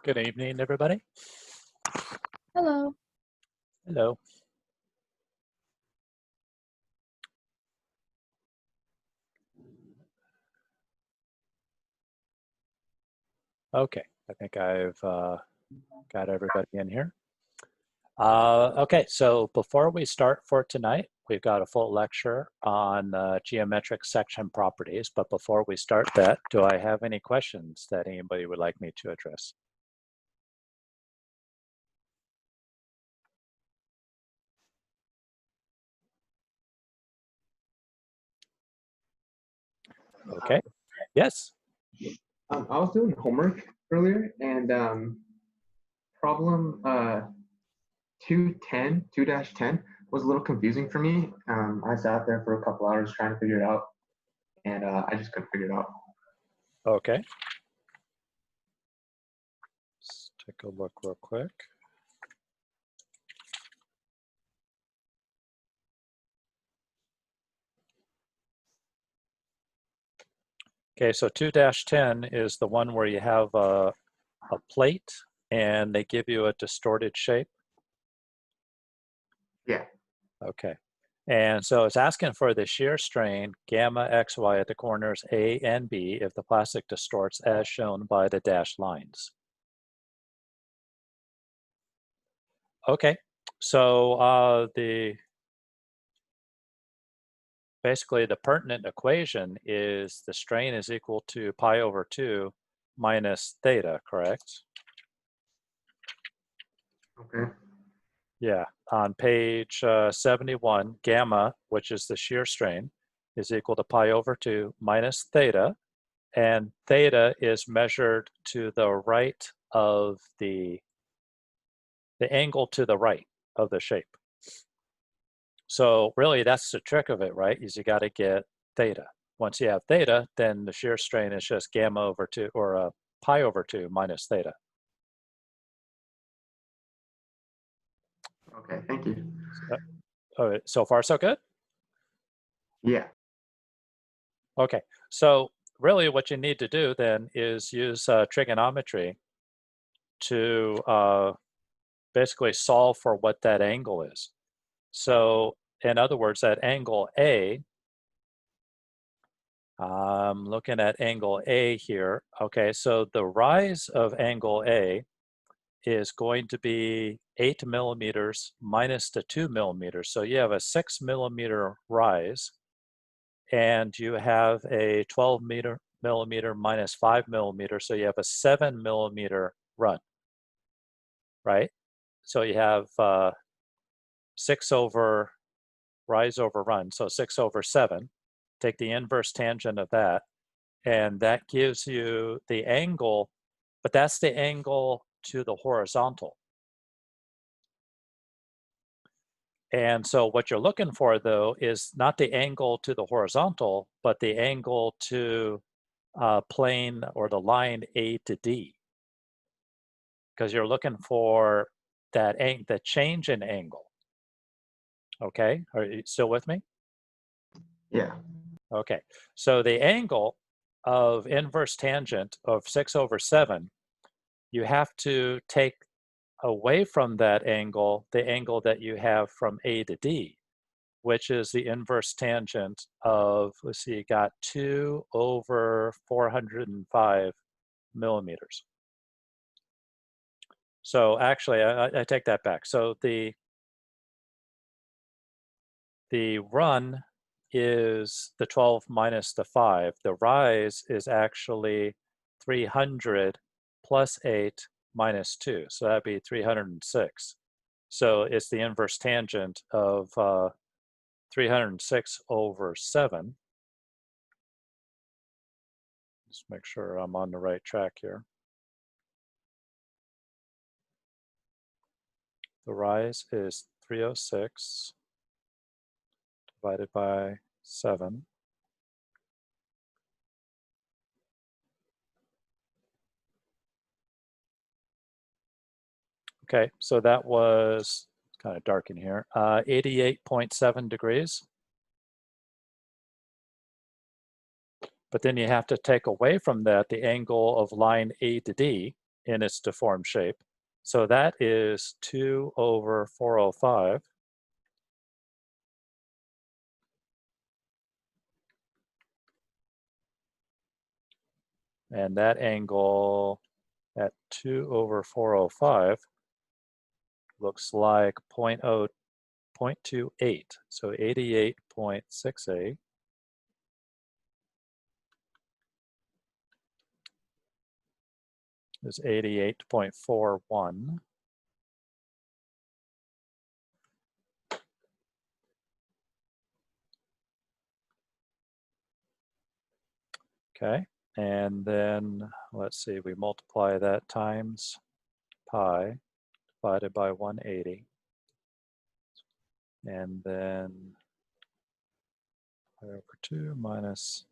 Good evening, everybody. Hello. Hello. Okay, I think I've got everybody in here. Okay, so before we start for tonight, we've got a full lecture on geometric section properties. But before we start that, do I have any questions that anybody would like me to address? Okay, yes. I was doing homework earlier, and problem 2-10 was a little confusing for me. I sat there for a couple hours trying to figure it out, and I just couldn't figure it out. Okay. Let's take a look real quick. Okay, so 2-10 is the one where you have a plate and they give you a distorted shape. Yeah. Okay. And so it's asking for the shear strain gamma xy at the corners A and B if the plastic distorts as shown by the dashed lines. Okay, so basically the pertinent equation is the strain is equal to pi over 2 minus theta, correct? Okay. Yeah, on page 71, gamma, which is the shear strain, is equal to pi over 2 minus theta, and theta is measured to the right of the angle to the right of the shape. So really that's the trick of it, right, is you got to get theta. Once you have theta, then the shear strain is just gamma over 2, or pi over 2 minus theta. Okay, thank you. So far so good? Yeah. Okay, so really what you need to do then is use trigonometry to basically solve for what that angle is. So in other words, that angle A, I'm looking at angle A here. Okay, so the rise of angle A is going to be 8 millimeters minus the 2 millimeters. So you have a 6 millimeter rise, and you have a 12 millimeter minus 5 millimeter. So you have a 7 millimeter run, right? So you have 6 over rise over run, so 6 over 7. Take the inverse tangent of that, and that gives you the angle, but that's the angle to the horizontal. And so what you're looking for, though, is not the angle to the horizontal, but the angle to plane or the line A to D, because you're looking for that the change in angle. Okay, are you still with me? Yeah. Okay, so the angle of inverse tangent of 6 over 7, you have to take away from that angle the angle that you have from A to D, which is the inverse tangent of, let's see, you got 2 over 405 millimeters. So actually, I take that back. So the run is the 12 minus the 5. The rise is actually 300 plus 8 minus 2. So that'd be 306. So it's the inverse tangent of 306 over 7. Just make sure I'm on the right track here. The rise is 306 divided by 7. Okay, so that was kind of dark in here, 88.7 degrees. But then you have to take away from that the angle of line A to D, in its deformed shape. So that is 2 over 405. And that angle at 2 over 405 looks like 0.28, so 88.68. Is 88.41. Okay, and then let's see, we multiply that times pi divided by 180. And then pi over 2 minus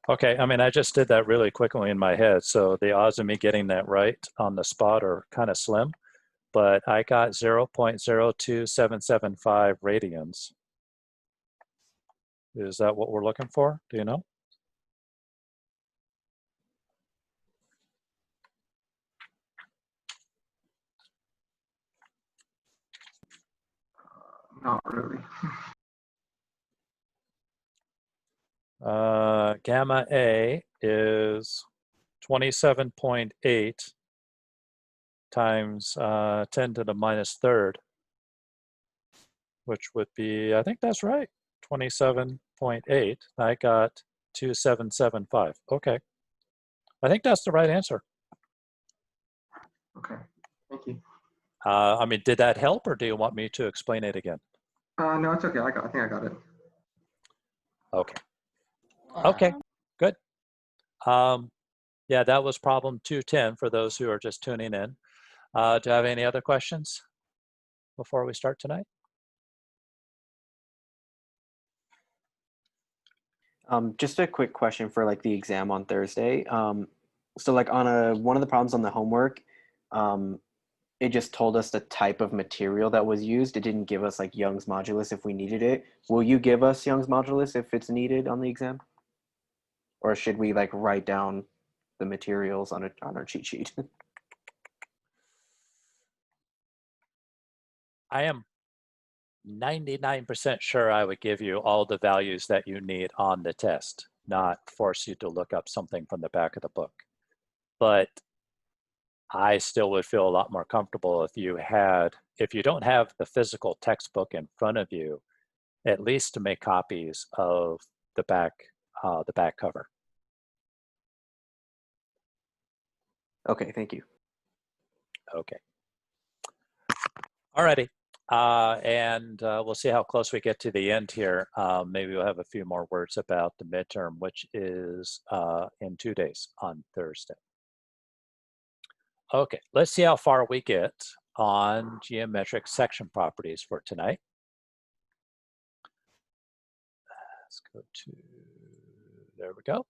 okay, I mean, I just did that really quickly in my head, so the odds of me getting that right on the spot are kind of slim, but I got 0.02775 radians. Is that what we're looking for? Do you know? Not really. Gamma A is 27.8 times 10 to the minus third, which would be, I think that's right, 27.8. I got 2775. Okay. I think that's the right answer. Okay, thank you. I mean, did that help, or do you want me to explain it again? No, it's okay. I think I got it. Okay. Okay, good. Yeah, that was problem 210 for those who are just tuning in. Do you have any other questions before we start tonight? Just a quick question for like the exam on Thursday. So like on one of the problems on the homework, it just told us the type of material that was used. It didn't give us like Young's modulus if we needed it. Will you give us Young's modulus if it's needed on the exam? Or should we like write down the materials on our cheat sheet? I am 99% sure I would give you all the values that you need on the test, not force you to look up something from the back of the book. But I still would feel a lot more comfortable if you don't have the physical textbook in front of you, at least to make copies of the back cover. Okay, thank you. Okay. Alrighty. And we'll see how close we get to the end here. Maybe we'll have a few more words about the midterm, which is in 2 days on Thursday. Okay, let's see how far we get on geometric section properties for tonight. Let's go to, there we go.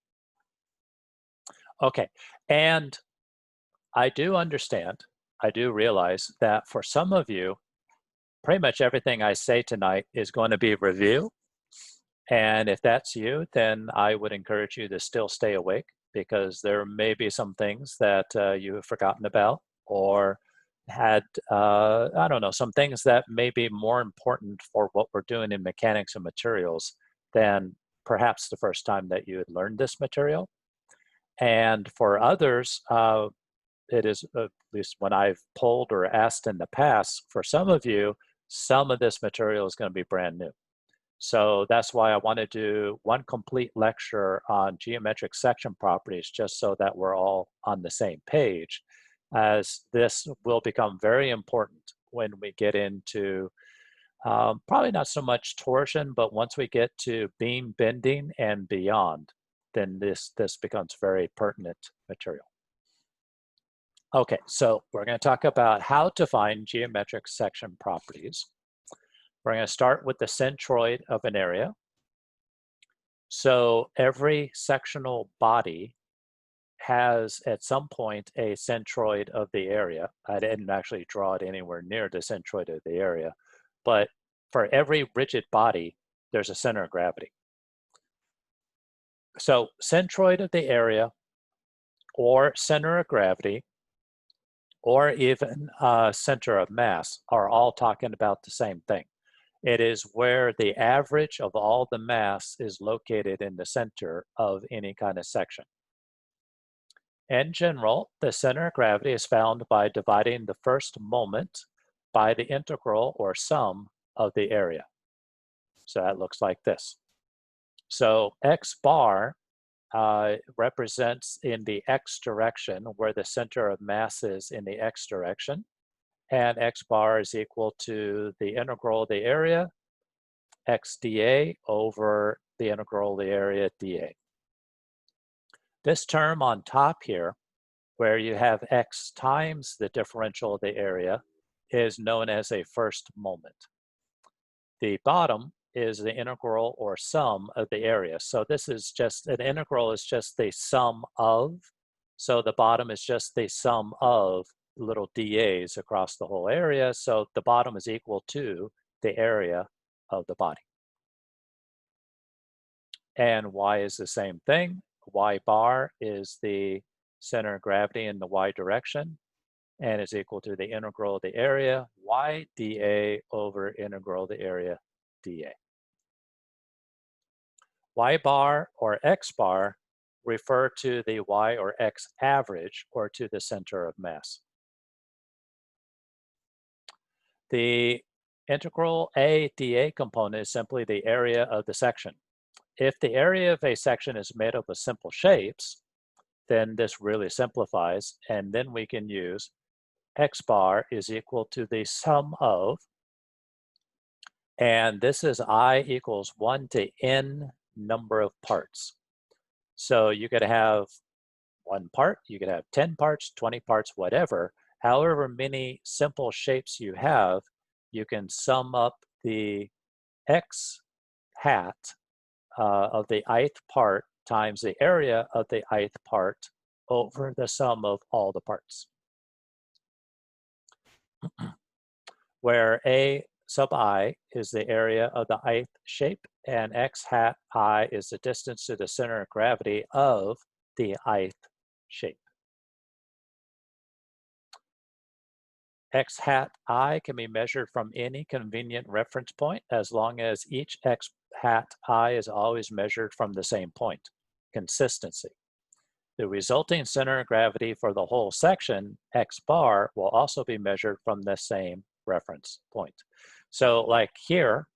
Okay, and I do understand, I do realize that for some of you, pretty much everything I say tonight is going to be review. And if that's you, then I would encourage you to still stay awake, because there may be some things that you have forgotten about, or had, I don't know, some things that may be more important for what we're doing in mechanics and materials than perhaps the first time that you had learned this material. And for others, it is, at least when I've polled or asked in the past, for some of you, some of this material is going to be brand new. So that's why I want to do one complete lecture on geometric section properties, just so that we're all on the same page, as this will become very important when we get into probably not so much torsion, but once we get to beam bending and beyond, then this becomes very pertinent material. Okay, so we're going to talk about how to find geometric section properties. We're going to start with the centroid of an area. So every sectional body has at some point a centroid of the area. I didn't actually draw it anywhere near the centroid of the area, but for every rigid body, there's a center of gravity. So centroid of the area or center of gravity or even center of mass are all talking about the same thing. It is where the average of all the mass is located in the center of any kind of section. In general, the center of gravity is found by dividing the first moment by the integral or sum of the area. So that looks like this. So x bar represents in the x direction where the center of mass is in the x direction, and x bar is equal to the integral of the area, x dA, over the integral of the area dA. This term on top here, where you have x times the differential of the area, is known as a first moment. The bottom is the integral or sum of the area. So this is just, an integral is just the sum of, so the bottom is just the sum of little dAs across the whole area. So the bottom is equal to the area of the body. And y is the same thing. Y bar is the center of gravity in the y direction and is equal to the integral of the area y dA over integral of the area dA. Y bar or x bar refer to the y or x average or to the center of mass. The integral a dA component is simply the area of the section. If the area of a section is made up of simple shapes, then this really simplifies, and then we can use x bar is equal to the sum of, and this is I equals 1 to n number of parts. So you could have 1 part, you could have 10 parts, 20 parts, whatever. However many simple shapes you have, you can sum up the x hat of the ith part times the area of the ith part over the sum of all the parts. Where a sub I is the area of the ith shape and x hat I is the distance to the center of gravity of the ith shape. X hat I can be measured from any convenient reference point as long as each x hat I is always measured from the same point. Consistency. The resulting center of gravity for the whole section, x bar, will also be measured from the same reference point. So like here,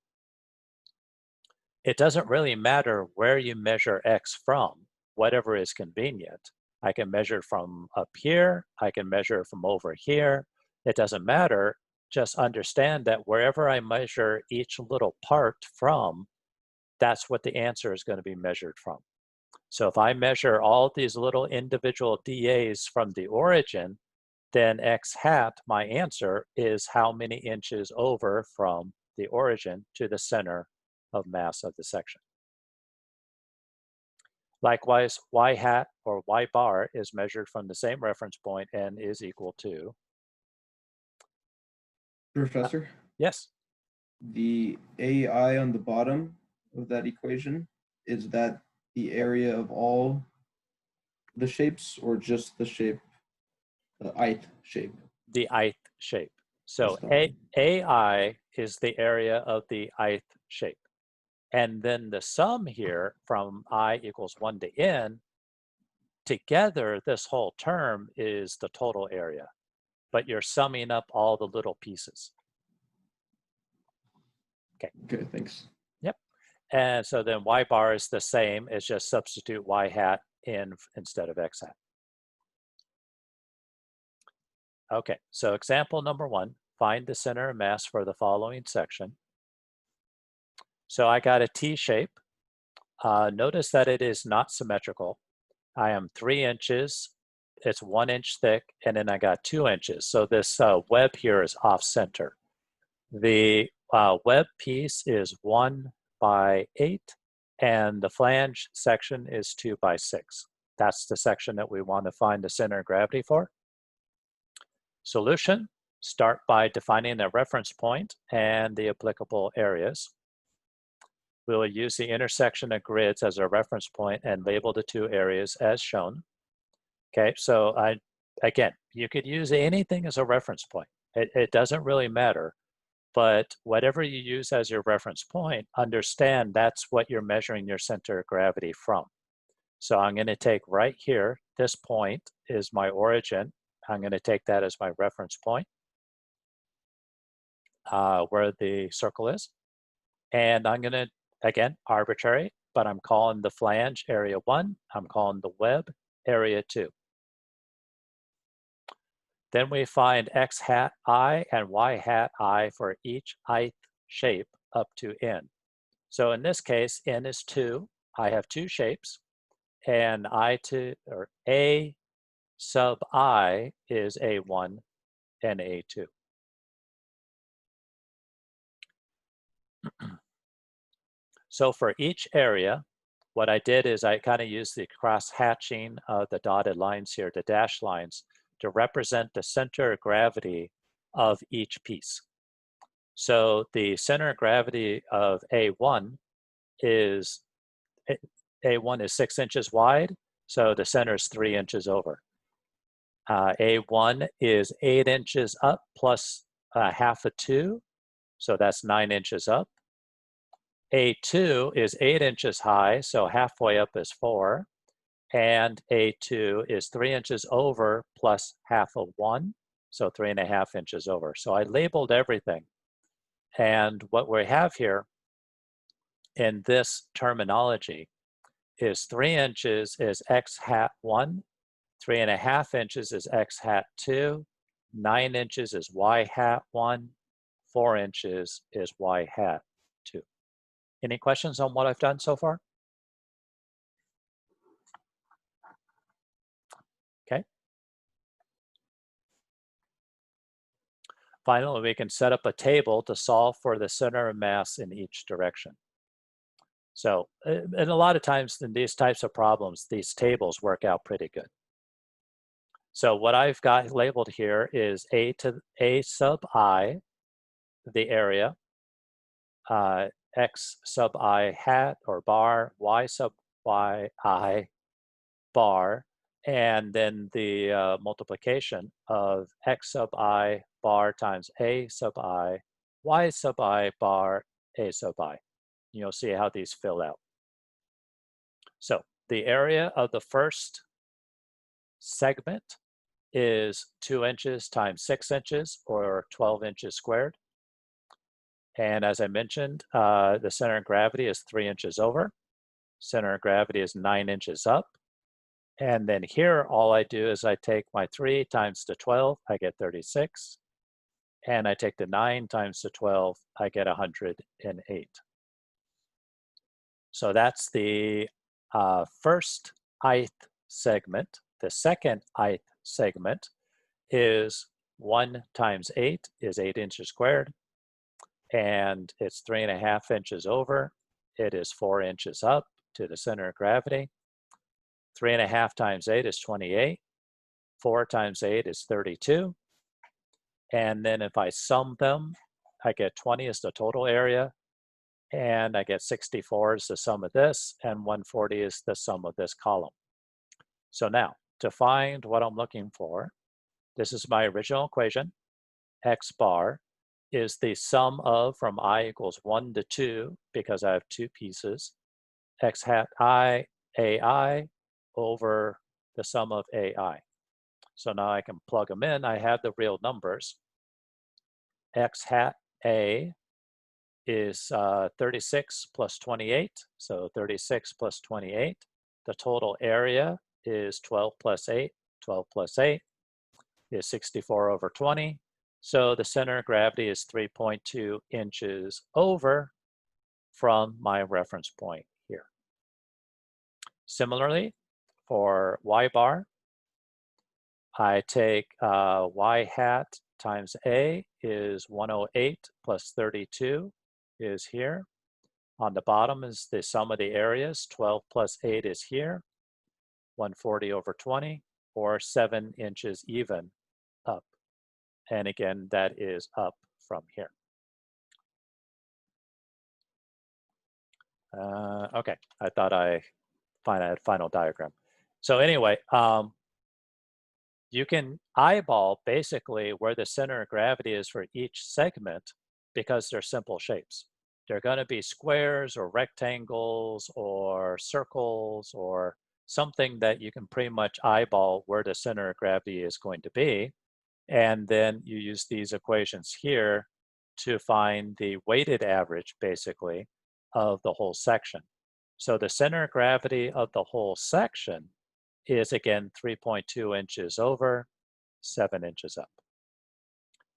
it doesn't really matter where you measure x from, whatever is convenient. I can measure from up here, I can measure from over here. It doesn't matter, just understand that wherever I measure each little part from, that's what the answer is going to be measured from. So if I measure all these little individual dAs from the origin, then x hat, my answer, is how many inches over from the origin to the center of mass of the section. Likewise, y hat or y bar is measured from the same reference point and is equal to. Professor, Yes. the AI on the bottom of that equation, is that the area of all the shapes or just the shape, the ith shape? The ith shape. So Just AI is the area of the ith shape. And then the sum here from I equals 1 to n, together this whole term is the total area, but you're summing up all the little pieces. Okay, thanks. Yep. And so then y bar is the same, it's just substitute y hat in instead of x hat. Okay, so example number 1, find the center of mass for the following section. So I got a T shape. Notice that it is not symmetrical. I am 3 inches, it's 1 inch thick, and then I got 2 inches. So this web here is off center. The web piece is 1 by 8, and the flange section is 2 by 6. That's the section that we want to find the center of gravity for. Solution, start by defining the reference point and the applicable areas. We will use the intersection of grids as a reference point and label the two areas as shown. Okay, so again, you could use anything as a reference point. It doesn't really matter, but whatever you use as your reference point, understand that's what you're measuring your center of gravity from. So I'm going to take right here, this point is my origin. I'm going to take that as my reference point, where the circle is. And I'm going to, again, arbitrary, but I'm calling the flange area 1. I'm calling the web area 2. Then we find x hat I and y hat I for each ith shape up to n. So in this case, n is 2. I have 2 shapes, and a sub I is a1 and a2. So for each area, what I did is I kind of used the cross-hatching of the dotted lines here, the dashed lines, to represent the center of gravity of each piece. So the center of gravity of A1 is 6 inches wide, so the center is 3 inches over. A1 is 8 inches up plus half a 2, so that's 9 inches up. A2 is 8 inches high, so halfway up is 4. And A2 is 3 inches over plus half of 1, so 3.5 inches over. So I labeled everything. And what we have here in this terminology is 3 inches is x hat 1, 3.5 inches is x hat 2, 9 inches is y hat 1, 4 inches is y hat 2. Any questions on what I've done so far? Okay. Finally, we can set up a table to solve for the center of mass in each direction. So, and a lot of times in these types of problems, these tables work out pretty good. So what I've got labeled here is A sub I, the area, X sub I hat or bar, Y sub Y I bar, and then the multiplication of X sub I bar times A sub I, Y sub I bar, A sub I. You'll see how these fill out. So the area of the first segment is 2 inches times 6 inches, or 12 inches squared. And as I mentioned, the center of gravity is 3 inches over. Center of gravity is 9 inches up. And then here, all I do is I take my 3 times the 12, I get 36. And I take the 9 times the 12, I get 108. So that's the first ith segment. The second ith segment is 1 times 8 is 8 inches squared. And it's 3.5 inches over. It is 4 inches up to the center of gravity. 3.5 times 8 is 28. 4 times 8 is 32. And then if I sum them, I get 20 as the total area. And I get 64 as the sum of this, and 140 is the sum of this column. So now, to find what I'm looking for, this is my original equation. X bar is the sum of, from I equals 1 to 2, because I have 2 pieces, X hat I, AI, over the sum of AI. So now I can plug them in. I have the real numbers. X hat A is 36 plus 28, so 36 plus 28. The total area is 12 plus 8. 12 plus 8 is 64 over 20. So the center of gravity is 3.2 inches over from my reference point here. Similarly, for y bar, I take y hat times A is 108 plus 32 is here. On the bottom is the sum of the areas. 12 plus 8 is here. 140 over 20, or 7 inches even up. And again, that is up from here. Okay, I thought I had final diagram. So anyway, you can eyeball basically where the center of gravity is for each segment because they're simple shapes. They're going to be squares or rectangles or circles or something that you can pretty much eyeball where the center of gravity is going to be. And then you use these equations here to find the weighted average, basically, of the whole section. So the center of gravity of the whole section is, again, 3.2 inches over, 7 inches up.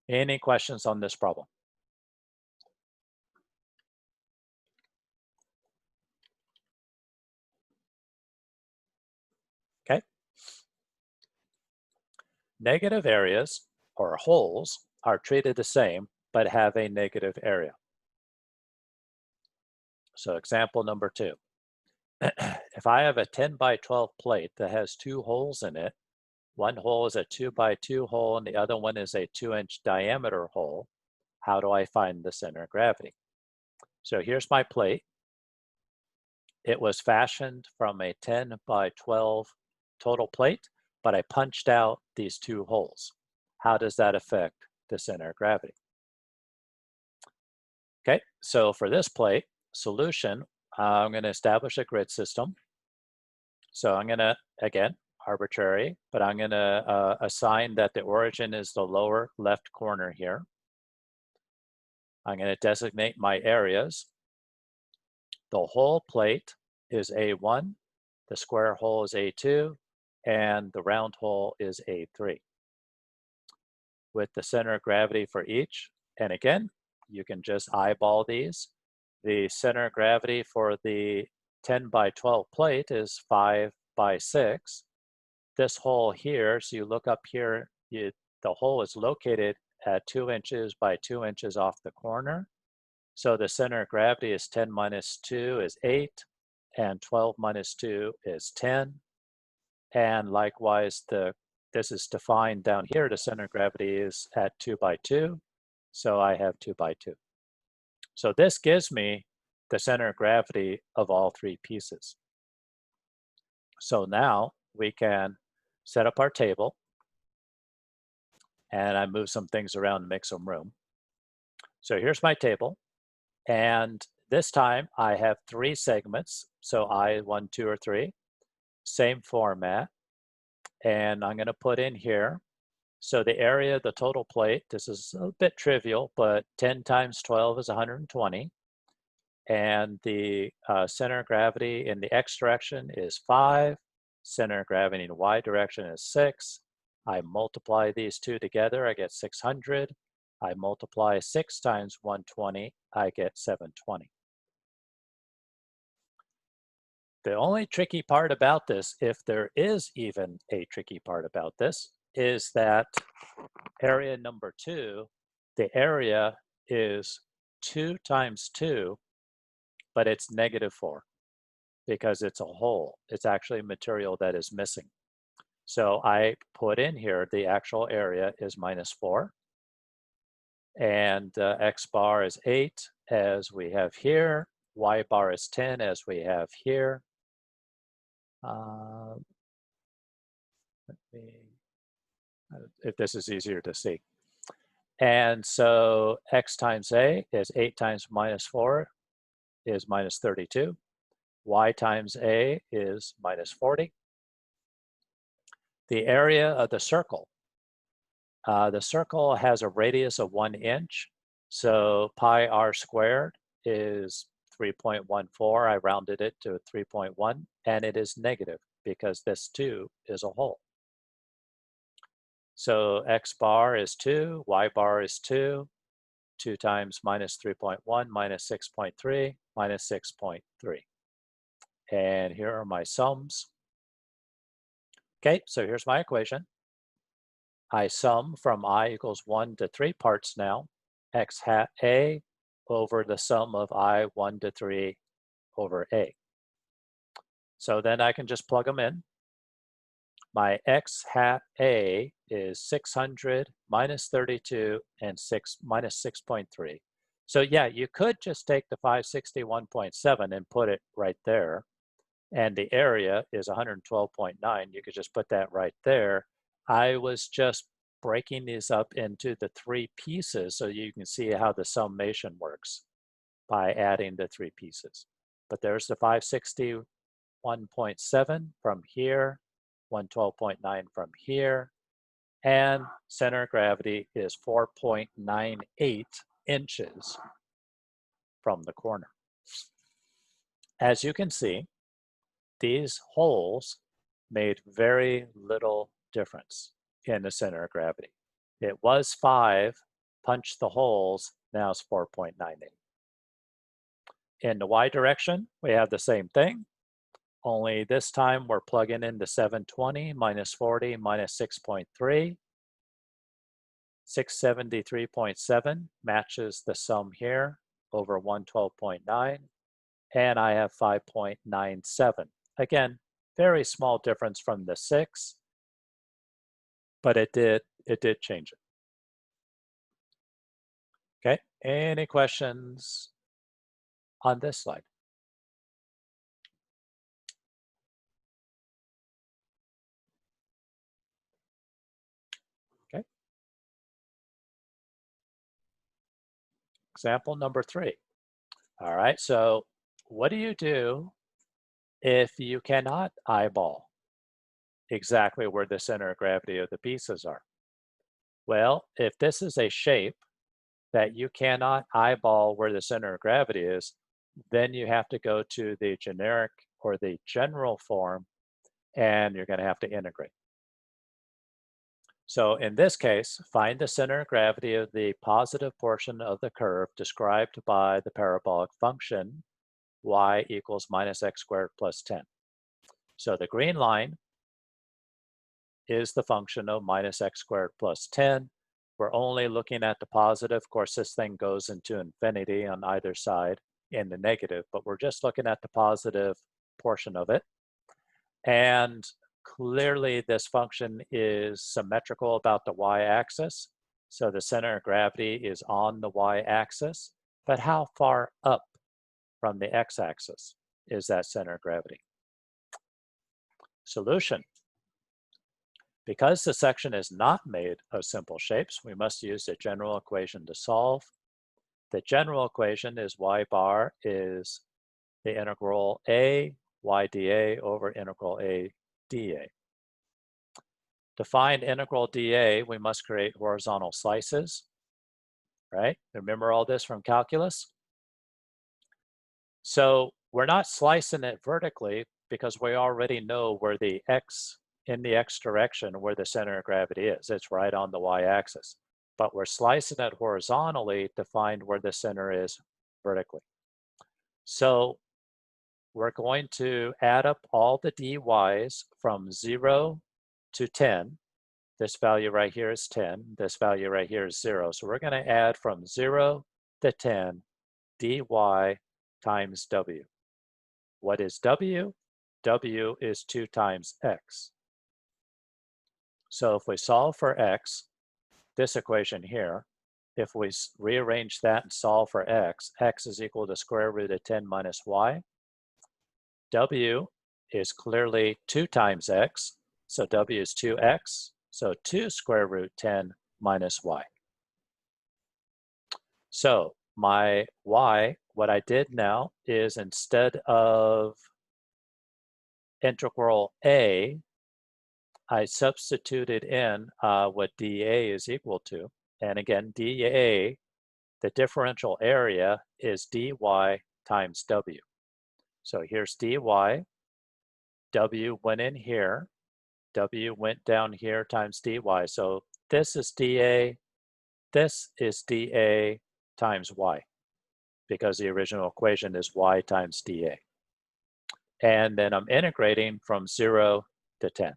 Any questions on this problem? Okay. Negative areas, or holes, are treated the same, but have a negative area. So example number 2. If I have a 10 by 12 plate that has 2 holes in it, one hole is a 2 by 2 hole and the other one is a 2-inch diameter hole, how do I find the center of gravity? So here's my plate. It was fashioned from a 10 by 12 total plate, but I punched out these 2 holes. How does that affect the center of gravity? Okay, so for this plate, solution, I'm going to establish a grid system. So I'm going to, again, arbitrary, but I'm going to assign that the origin is the lower left corner here. I'm going to designate my areas. The whole plate is A1, the square hole is A2, and the round hole is A3. With the center of gravity for each, and again, you can just eyeball these. The center of gravity for the 10 by 12 plate is 5 by 6. This hole here, so you look up here, the hole is located at 2 inches by 2 inches off the corner. So the center of gravity is 10 minus 2 is 8, and 12 minus 2 is 10. And likewise, this is defined down here, the center of gravity is at 2 by 2. So I have 2 by 2. So this gives me the center of gravity of all 3 pieces. So now we can set up our table. And I move some things around to make some room. So here's my table. And this time I have 3 segments. So I, 1, 2, or 3. Same format. And I'm going to put in here. So the area of the total plate, this is a bit trivial, but 10 times 12 is 120. And the center of gravity in the x direction is 5. Center of gravity in the y direction is 6. I multiply these 2 together, I get 600. I multiply 6 times 120, I get 720. The only tricky part about this, if there is even a tricky part about this, is that area number 2, the area is 2 times 2, but it's -4 because it's a hole. It's actually material that is missing. So I put in here the actual area is -4. And x bar is 8 as we have here. Y bar is 10 as we have here. If this is easier to see. And so x times a is 8 times -4 is -32. Y times a is -40. The area of the circle has a radius of 1 inch. So pi r squared is 3.14. I rounded it to 3.1, and it is negative because this 2 is a hole. So x bar is 2, y bar is 2. 2 times -3.1 minus 6.3 minus 6.3. And here are my sums. Okay, so here's my equation. I sum from I equals 1 to 3 parts now, x hat a over the sum of I 1 to 3 over a. So then I can just plug them in. My x hat A is 600 minus 32 and minus 6.3. So yeah, you could just take the 561.7 and put it right there. And the area is 112.9. You could just put that right there. I was just breaking these up into the three pieces so you can see how the summation works by adding the three pieces. But there's the 561.7 from here, 112.9 from here, and center of gravity is 4.98 inches from the corner. As you can see, these holes made very little difference in the center of gravity. It was 5, punch the holes, now it's 4.98. In the y direction, we have the same thing, only this time we're plugging in the 720 minus 40 minus 6.3. 673.7 matches the sum here over 112.9, and I have 5.97. Again, very small difference from the 6, but it did change it. Okay, any questions on this slide? Okay. Example number 3. All right, so what do you do if you cannot eyeball exactly where the center of gravity of the pieces are? Well, if this is a shape that you cannot eyeball where the center of gravity is, then you have to go to the generic or the general form, and you're going to have to integrate. So in this case, find the center of gravity of the positive portion of the curve described by the parabolic function y equals minus x squared plus 10. So the green line is the function of minus x squared plus 10. We're only looking at the positive. Of course, this thing goes into infinity on either side in the negative, but we're just looking at the positive portion of it. And clearly this function is symmetrical about the y-axis. So the center of gravity is on the y-axis, but how far up from the x-axis is that center of gravity? Solution. Because the section is not made of simple shapes, we must use the general equation to solve. The general equation is y bar is the integral a y dA over integral a dA. To find integral dA, we must create horizontal slices, right? Remember all this from calculus? So we're not slicing it vertically because we already know where the x, in the x direction, where the center of gravity is. It's right on the y-axis. But we're slicing it horizontally to find where the center is vertically. So we're going to add up all the dy's from 0 to 10. This value right here is 10. This value right here is 0. So we're going to add from 0 to 10 dy times w. What is w? W is 2 times x. So if we solve for x, this equation here, if we rearrange that and solve for x, x is equal to square root of 10 minus y. W is clearly 2 times x, so w is 2x, so 2 square root 10 minus y. So my y, what I did now is instead of integral a, I substituted in what dA is equal to. And again, dA, the differential area is dy times w. So here's dy, w went in here, w went down here times dy. So this is dA, this is dA times y, because the original equation is y times dA. And then I'm integrating from 0 to 10.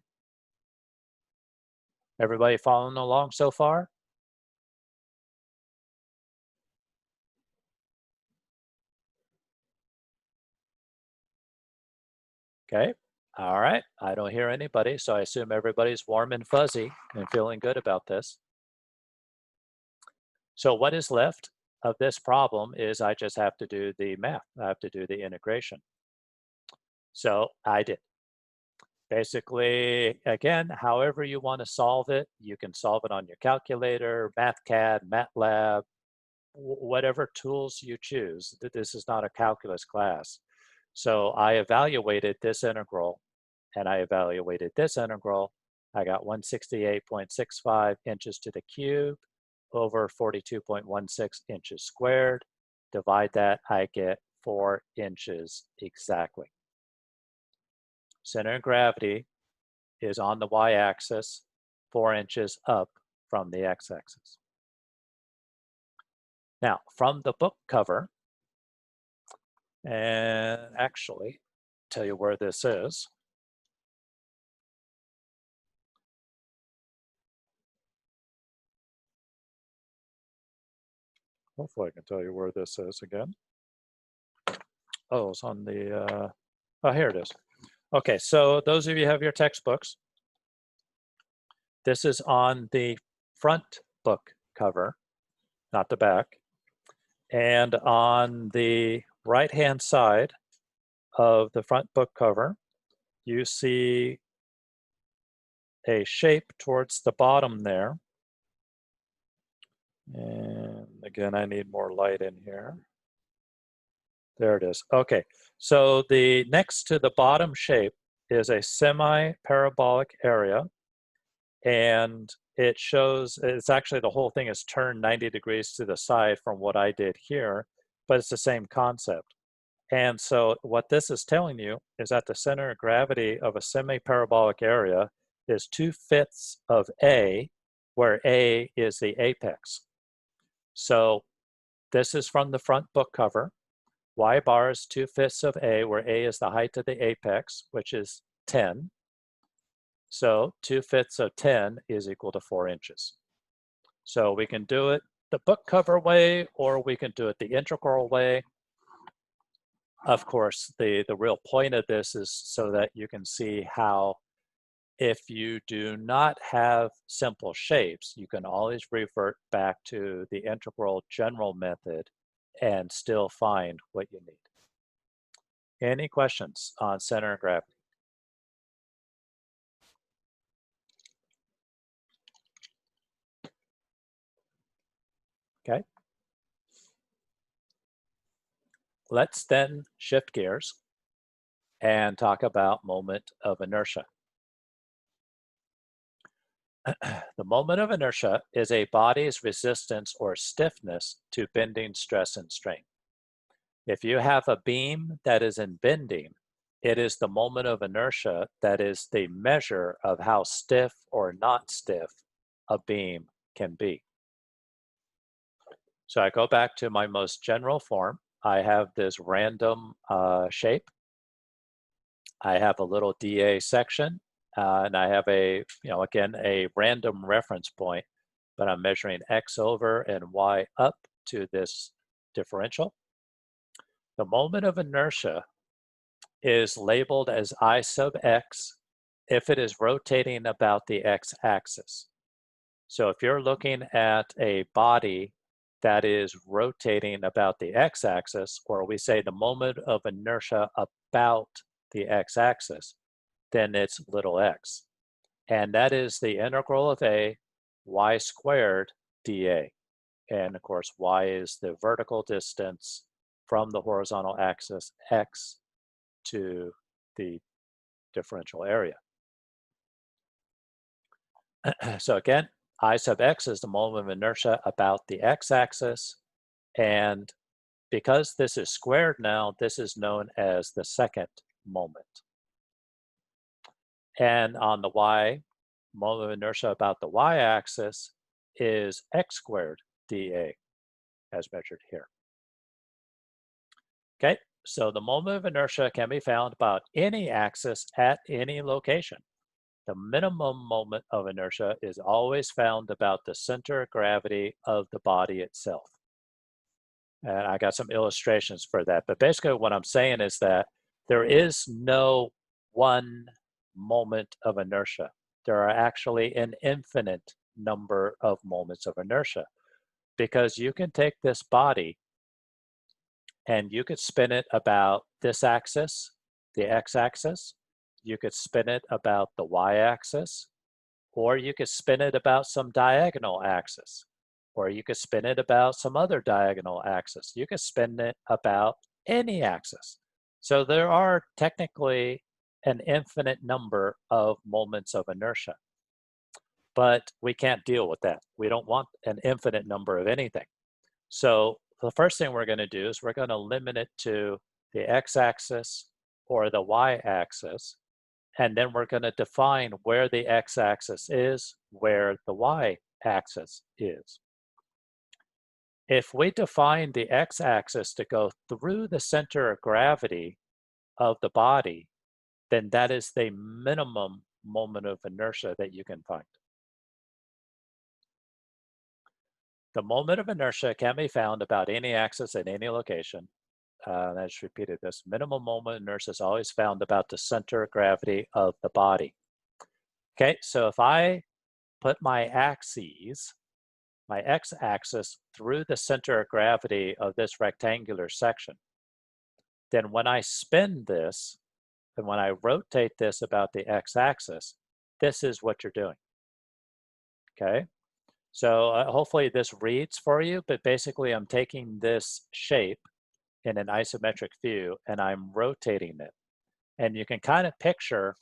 Everybody following along so far? Okay, All right, I don't hear anybody, so I assume everybody's warm and fuzzy and feeling good about this. So what is left of this problem is I just have to do the math. I have to do the integration. So I did. Basically, again, however you want to solve it, you can solve it on your calculator, MathCAD, MATLAB, whatever tools you choose. This is not a calculus class. So I evaluated this integral and I evaluated this integral. I got 168.65 inches to the cube over 42.16 inches squared. Divide that, I get 4 inches exactly. Center of gravity is on the y-axis, 4 inches up from the x-axis. Now, from the book cover, and actually, tell you where this is. Hopefully I can tell you where this is again. Oh, it's on the, oh, here it is. Okay, so those of you who have your textbooks, this is on the front book cover, not the back. And on the right-hand side of the front book cover, you see a shape towards the bottom there. And again, I need more light in here. There it is. Okay, so the next to the bottom shape is a semi-parabolic area, and it shows, it's actually the whole thing is turned 90 degrees to the side from what I did here, but it's the same concept. And so what this is telling you is that the center of gravity of a semi-parabolic area is 2/5 of A, where A is the apex. So this is from the front book cover. Y bar is 2/5 of A, where A is the height of the apex, which is 10. So 2/5 of 10 is equal to 4 inches. So we can do it the book cover way, or we can do it the integral way. Of course, the real point of this is so that you can see how if you do not have simple shapes, you can always revert back to the integral general method and still find what you need. Any questions on center of gravity? Okay. Let's then shift gears and talk about moment of inertia. The moment of inertia is a body's resistance or stiffness to bending, stress, and strain. If you have a beam that is in bending, it is the moment of inertia that is the measure of how stiff or not stiff a beam can be. So I go back to my most general form. I have this random shape. I have a little dA section, and I have a, again, a random reference point, but I'm measuring x over and y up to this differential. The moment of inertia is labeled as I sub x if it is rotating about the x-axis. So if you're looking at a body that is rotating about the x-axis, or we say the moment of inertia about the x-axis, then it's little x. And that is the integral of a y squared dA. And of course, y is the vertical distance from the horizontal axis, x, to the differential area. So again, I sub x is the moment of inertia about the x-axis. And because this is squared now, this is known as the second moment. And on the y, moment of inertia about the y-axis is x squared dA, as measured here. Okay, so the moment of inertia can be found about any axis at any location. The minimum moment of inertia is always found about the center of gravity of the body itself. And I got some illustrations for that. But basically what I'm saying is that there is no one moment of inertia. There are actually an infinite number of moments of inertia, because you can take this body and you could spin it about this axis, the x-axis. You could spin it about the y-axis, or you could spin it about some diagonal axis, or you could spin it about some other diagonal axis. You could spin it about any axis. So there are technically an infinite number of moments of inertia, but we can't deal with that. We don't want an infinite number of anything. So the first thing we're going to do is we're going to limit it to the x-axis or the y-axis, and then we're going to define where the x-axis is, where the y-axis is. If we define the x-axis to go through the center of gravity of the body, then that is the minimum moment of inertia that you can find. The moment of inertia can be found about any axis at any location. I just repeated this. Minimum moment of inertia is always found about the center of gravity of the body. Okay, so if I put my axes, my x-axis, through the center of gravity of this rectangular section, then when I spin this, and when I rotate this about the x-axis, this is what you're doing. Okay? So hopefully this reads for you, but basically I'm taking this shape in an isometric view and I'm rotating it. And you can kind of picture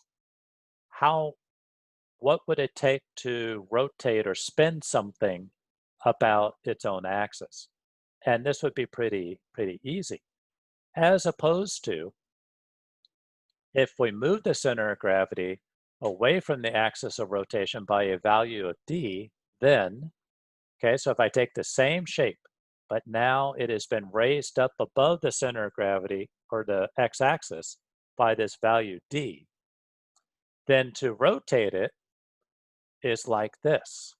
what would it take to rotate or spin something about its own axis. And this would be pretty easy. As opposed to, if we move the center of gravity away from the axis of rotation by a value of d, then, okay, so if I take the same shape, but now it has been raised up above the center of gravity, or the x-axis, by this value d, then to rotate it is like this.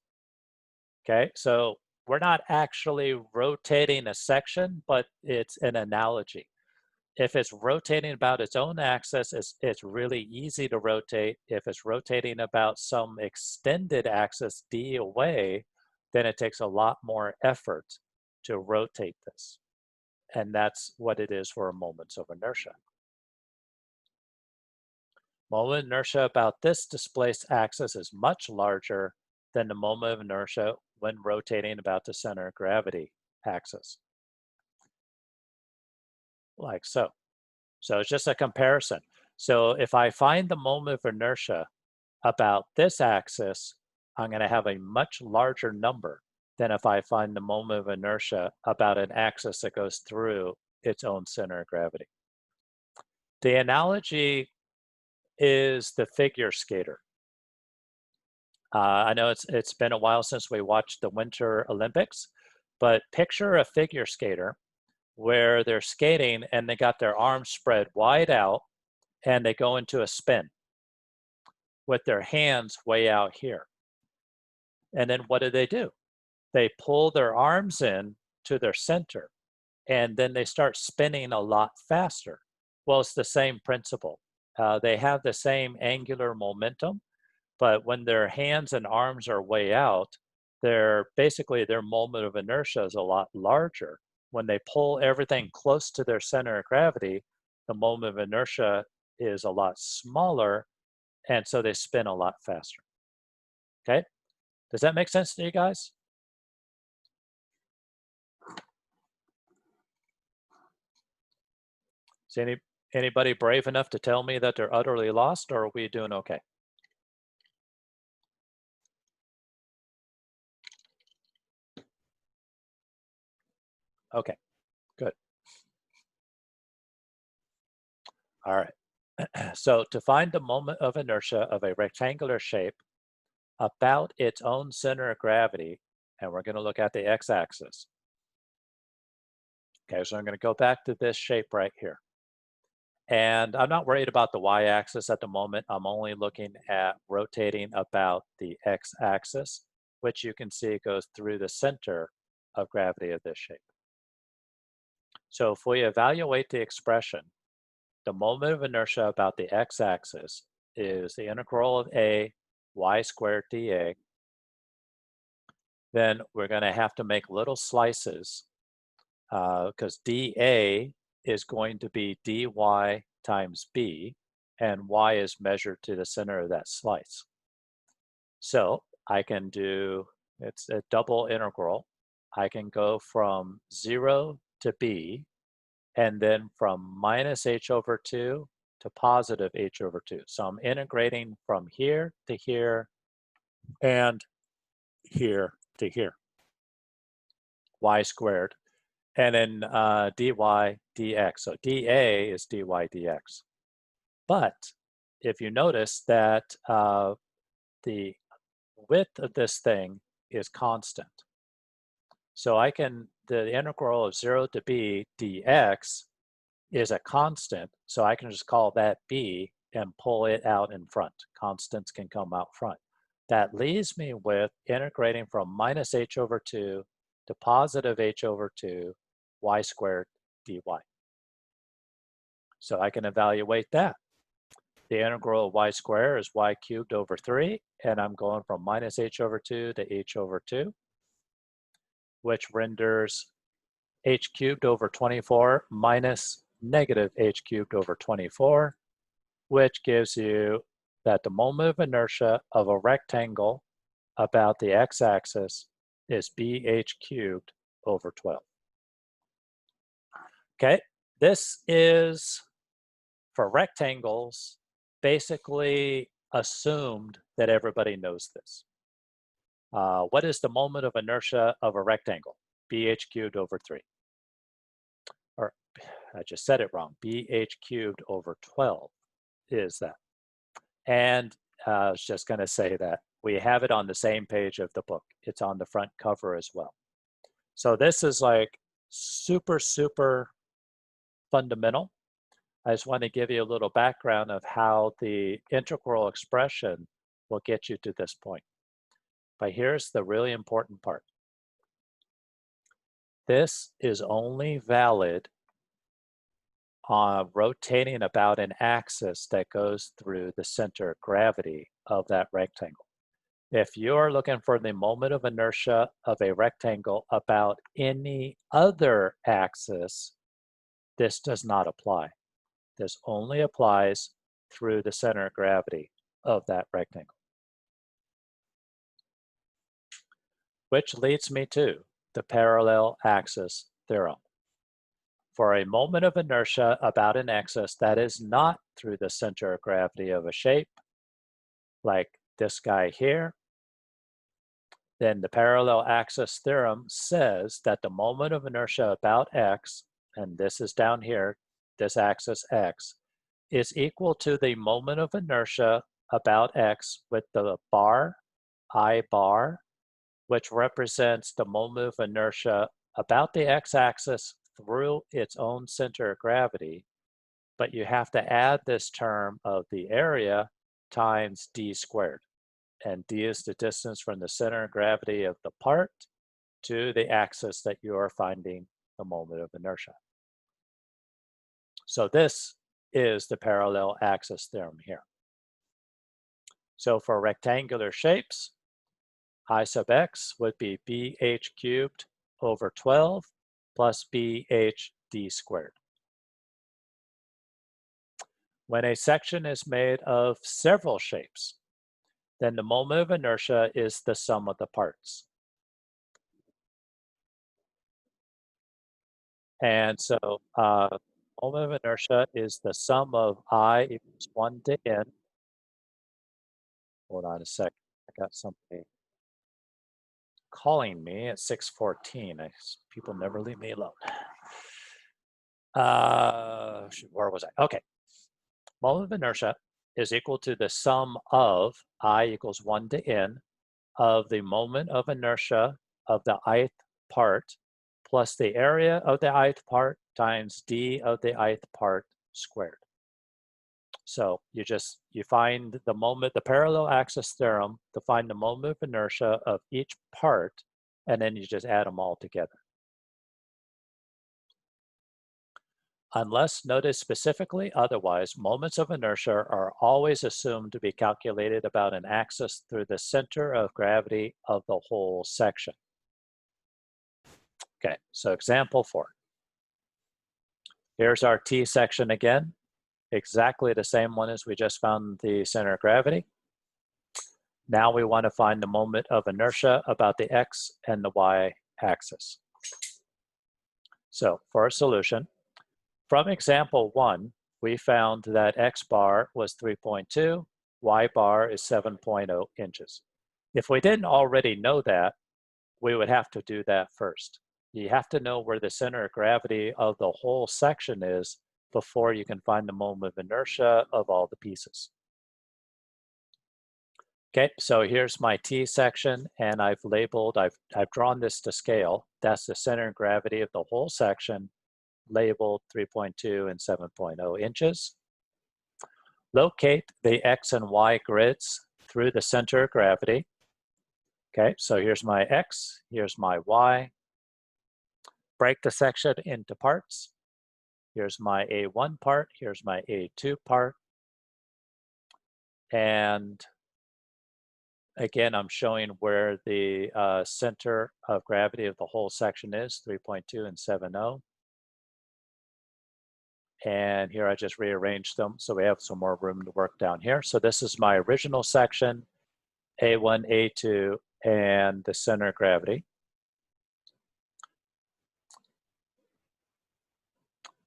Okay, so we're not actually rotating a section, but it's an analogy. If it's rotating about its own axis, it's really easy to rotate. If it's rotating about some extended axis d away, then it takes a lot more effort to rotate this. And that's what it is for moments of inertia. Moment of inertia about this displaced axis is much larger than the moment of inertia when rotating about the center of gravity axis. Like so. So it's just a comparison. So if I find the moment of inertia about this axis, I'm going to have a much larger number than if I find the moment of inertia about an axis that goes through its own center of gravity. The analogy is the figure skater. I know it's been a while since we watched the Winter Olympics, but picture a figure skater where they're skating and they got their arms spread wide out and they go into a spin with their hands way out here. And then what do? They pull their arms in to their center and then they start spinning a lot faster. Well, it's the same principle. They have the same angular momentum, but when their hands and arms are way out, basically their moment of inertia is a lot larger. When they pull everything close to their center of gravity, the moment of inertia is a lot smaller, and so they spin a lot faster. Okay? Does that make sense to you guys? Is anybody brave enough to tell me that they're utterly lost, or are we doing okay? Okay, good. All right. So to find the moment of inertia of a rectangular shape about its own center of gravity, and we're going to look at the x-axis. Okay, so I'm going to go back to this shape right here. And I'm not worried about the y-axis at the moment. I'm only looking at rotating about the x-axis, which you can see goes through the center of gravity of this shape. So if we evaluate the expression the moment of inertia about the x-axis is the integral of a y squared dA. Then we're going to have to make little slices because dA is going to be dy times b, and y is measured to the center of that slice. So I can do, it's a double integral. I can go from 0 to b, and then from minus h over 2 to positive h over 2. So I'm integrating from here to here and here to here, y squared. And then dy dx. So dA is dy dx. But if you notice that the width of this thing is constant. So I can, the integral of 0 to b dx is a constant, so I can just call that b and pull it out in front. Constants can come out front. That leaves me with integrating from minus h over 2 to positive h over 2 y squared dy. So I can evaluate that. The integral of y squared is y cubed over 3, and I'm going from minus h over 2 to h over 2, which renders h cubed over 24 minus negative h cubed over 24, which gives you that the moment of inertia of a rectangle about the x-axis is bh cubed over 12. Okay, this is, for rectangles, basically assumed that everybody knows this. What is the moment of inertia of a rectangle? bh cubed over 3. Or, I just said it wrong. bh cubed over 12 is that. And I was just going to say that we have it on the same page of the book. It's on the front cover as well. So this is like super, super fundamental. I just want to give you a little background of how the integral expression will get you to this point. But here's the really important part. This is only valid rotating about an axis that goes through the center of gravity of that rectangle. If you're looking for the moment of inertia of a rectangle about any other axis, this does not apply. This only applies through the center of gravity of that rectangle. Which leads me to the parallel axis theorem. For a moment of inertia about an axis that is not through the center of gravity of a shape, like this guy here, then the parallel axis theorem says that the moment of inertia about x, and this is down here, this axis x, is equal to the moment of inertia about x with the bar, I bar, which represents the moment of inertia about the x-axis through its own center of gravity, but you have to add this term of the area times d squared. And d is the distance from the center of gravity of the part to the axis that you are finding the moment of inertia. So this is the parallel axis theorem here. So for rectangular shapes, I sub x would be bh cubed over 12 plus bh d squared. When a section is made of several shapes, then the moment of inertia is the sum of the parts. And so moment of inertia is the sum of I equals 1 to n. Hold on a sec. I got somebody calling me at 6:14. People never leave me alone. Where was I? Okay. Moment of inertia is equal to the sum of I equals 1 to n of the moment of inertia of the ith part plus the area of the ith part times d of the ith part squared. So you find the moment, the parallel axis theorem to find the moment of inertia of each part, and then you just add them all together. Unless noted specifically otherwise, moments of inertia are always assumed to be calculated about an axis through the center of gravity of the whole section. Okay, so example 4. Here's our T section again, exactly the same one as we just found the center of gravity. Now we want to find the moment of inertia about the X and the Y axis. So for a solution, from example 1, we found that X bar was 3.2, Y bar is 7.0 inches. If we didn't already know that, we would have to do that first. You have to know where the center of gravity of the whole section is before you can find the moment of inertia of all the pieces. Okay, so here's my T section, and I've drawn this to scale. That's the center of gravity of the whole section, labeled 3.2 and 7.0 inches. Locate the X and Y grids through the center of gravity. Okay, so here's my X, here's my Y. Break the section into parts. Here's my A1 part, here's my A2 part. And again, I'm showing where the center of gravity of the whole section is, 3.2 and 7.0. And here I just rearranged them so we have some more room to work down here. So this is my original section, A1, A2, and the center of gravity.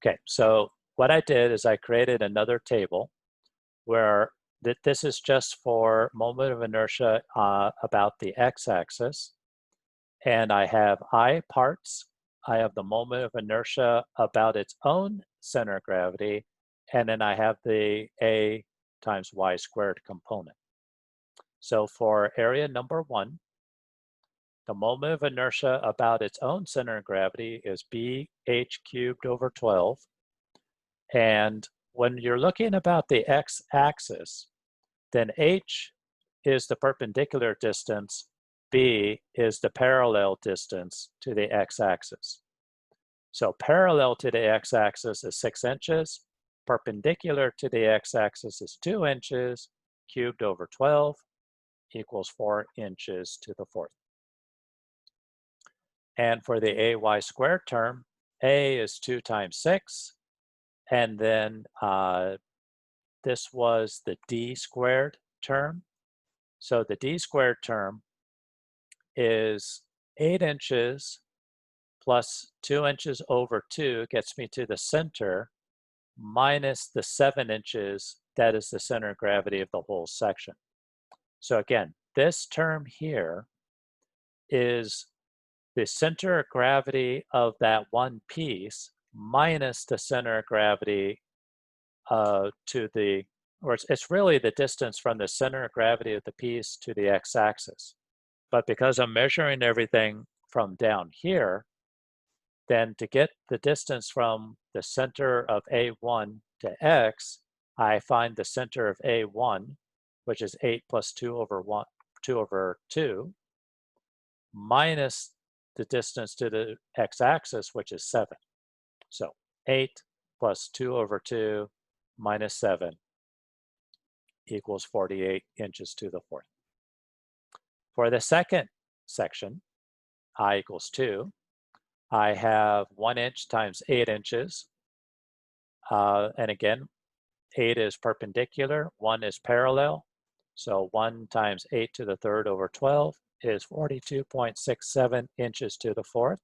Okay, so what I did is I created another table where this is just for moment of inertia about the x-axis. And I have I parts. I have the moment of inertia about its own center of gravity. And then I have the A times y squared component. So for area number 1, the moment of inertia about its own center of gravity is BH cubed over 12. And when you're looking about the x-axis, then h is the perpendicular distance, b is the parallel distance to the x-axis. So parallel to the x-axis is 6 inches, perpendicular to the x-axis is 2 inches, cubed over 12 equals 4 inches to the 4th. And for the ay squared term, a is 2 times 6, and then this was the d squared term. So the d squared term is 8 inches plus 2 inches over 2 gets me to the center, minus the 7 inches, that is the center of gravity of the whole section. So again, this term here is the center of gravity of that one piece minus the center of gravity it's really the distance from the center of gravity of the piece to the x-axis. But because I'm measuring everything from down here, then to get the distance from the center of A1 to X, I find the center of A1, which is 8 plus 2 over 2, minus the distance to the x-axis, which is 7. So 8 plus 2 over 2 minus 7 equals 48 inches to the 4th. For the second section, I equals 2, I have 1 inch times 8 inches. And again, 8 is perpendicular, 1 is parallel. So 1 times 8 to the 3rd over 12 is 42.67 inches to the 4th.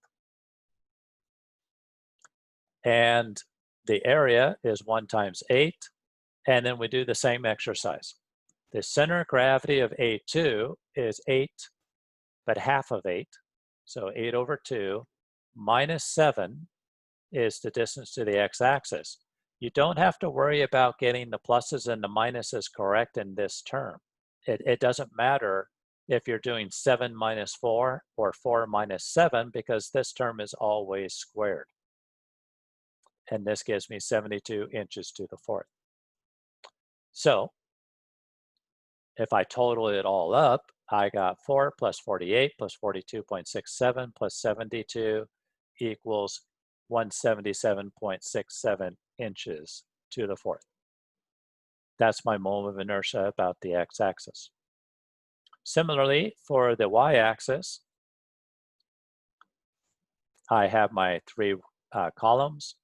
And the area is 1 times 8. And then we do the same exercise. The center of gravity of A2 is 8, but half of 8. So 8 over 2 minus 7 is the distance to the x-axis. You don't have to worry about getting the pluses and the minuses correct in this term. It doesn't matter if you're doing 7 minus 4 or 4 minus 7 because this term is always squared. And this gives me 72 inches to the 4th. So if I total it all up, I got 4 plus 48 plus 42.67 plus 72 equals 177.67 inches to the fourth. That's my moment of inertia about the x-axis. Similarly, for the y-axis, I have my three columns.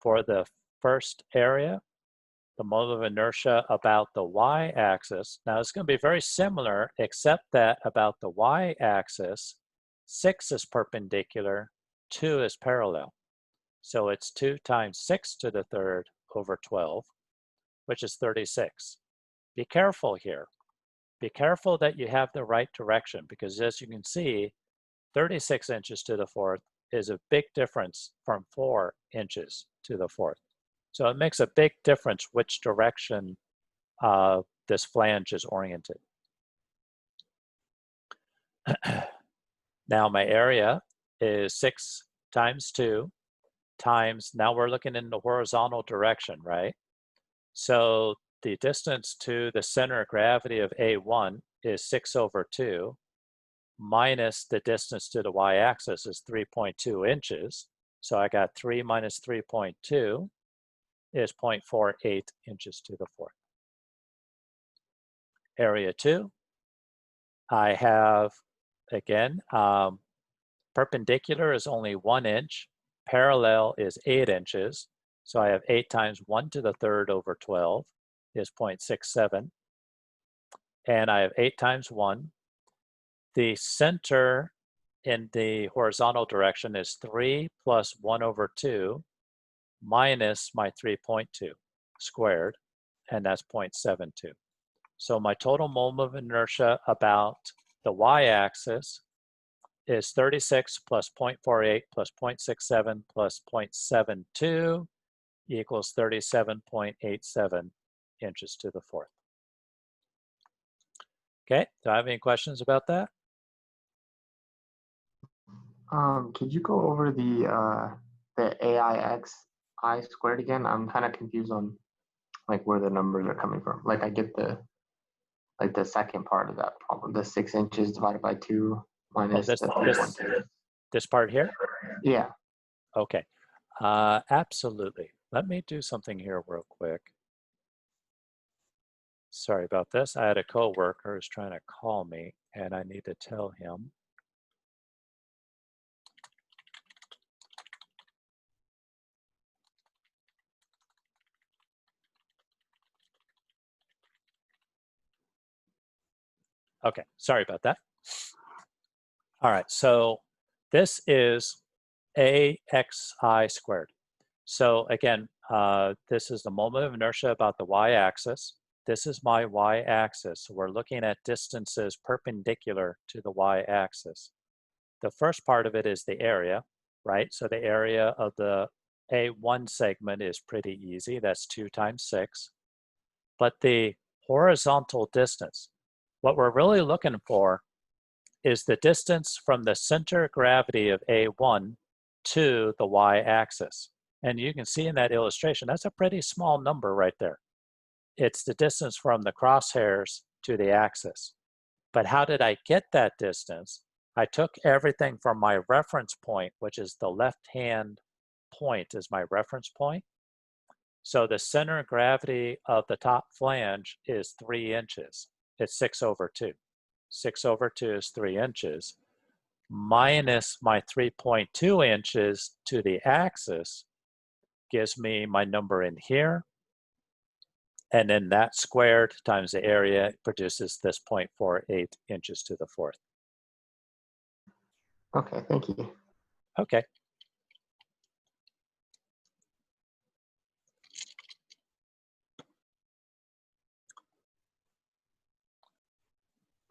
For the first area, the moment of inertia about the y-axis. Now, it's going to be very similar, except that about the y-axis, 6 is perpendicular, 2 is parallel. So it's 2 times 6 to the third over 12, which is 36. Be careful here. Be careful that you have the right direction, because as you can see, 36 inches to the fourth is a big difference from 4 inches to the fourth. So it makes a big difference which direction this flange is oriented. Now my area is 6 times 2 times, now we're looking in the horizontal direction, right? So the distance to the center of gravity of A1 is 6 over 2, minus the distance to the y-axis is 3.2 inches. So I got 3 minus 3.2 is 0.48 inches to the fourth. Area 2, I have, again, perpendicular is only 1 inch, parallel is 8 inches. So I have 8 times 1 to the third over 12 is 0.67. And I have 8 times 1. The center in the horizontal direction is 3 plus 1 over 2 minus my 3.2 squared, and that's 0.72. So my total moment of inertia about the y-axis is 36 plus 0.48 plus 0.67 plus 0.72 equals 37.87 inches to the fourth. Okay, do I have any questions about that? Could you go over the AIX I squared again? I'm kind of confused on like where the numbers are coming from. Like I get the second part of that problem, the 6 inches divided by 2 minus the 3.2. This part here? Yeah. Okay, absolutely. Let me do something here real quick. Sorry about this. I had a coworker who's trying to call me, and I need to tell him. Okay, sorry about that. All right, so this is AXI squared. So again, this is the moment of inertia about the y-axis. This is my y-axis. So we're looking at distances perpendicular to the y-axis. The first part of it is the area, right? So the area of the A1 segment is pretty easy. That's 2 times 6. But the horizontal distance, what we're really looking for is the distance from the center of gravity of A1 to the y-axis. And you can see in that illustration, that's a pretty small number right there. It's the distance from the crosshairs to the axis. But how did I get that distance? I took everything from my reference point, which is the left-hand point is my reference point. So the center of gravity of the top flange is 3 inches. It's 6 over 2. 6 over 2 is 3 inches. Minus my 3.2 inches to the axis gives me my number in here. And then that squared times the area produces this 0.48 inches to the fourth. Okay, thank you. Okay.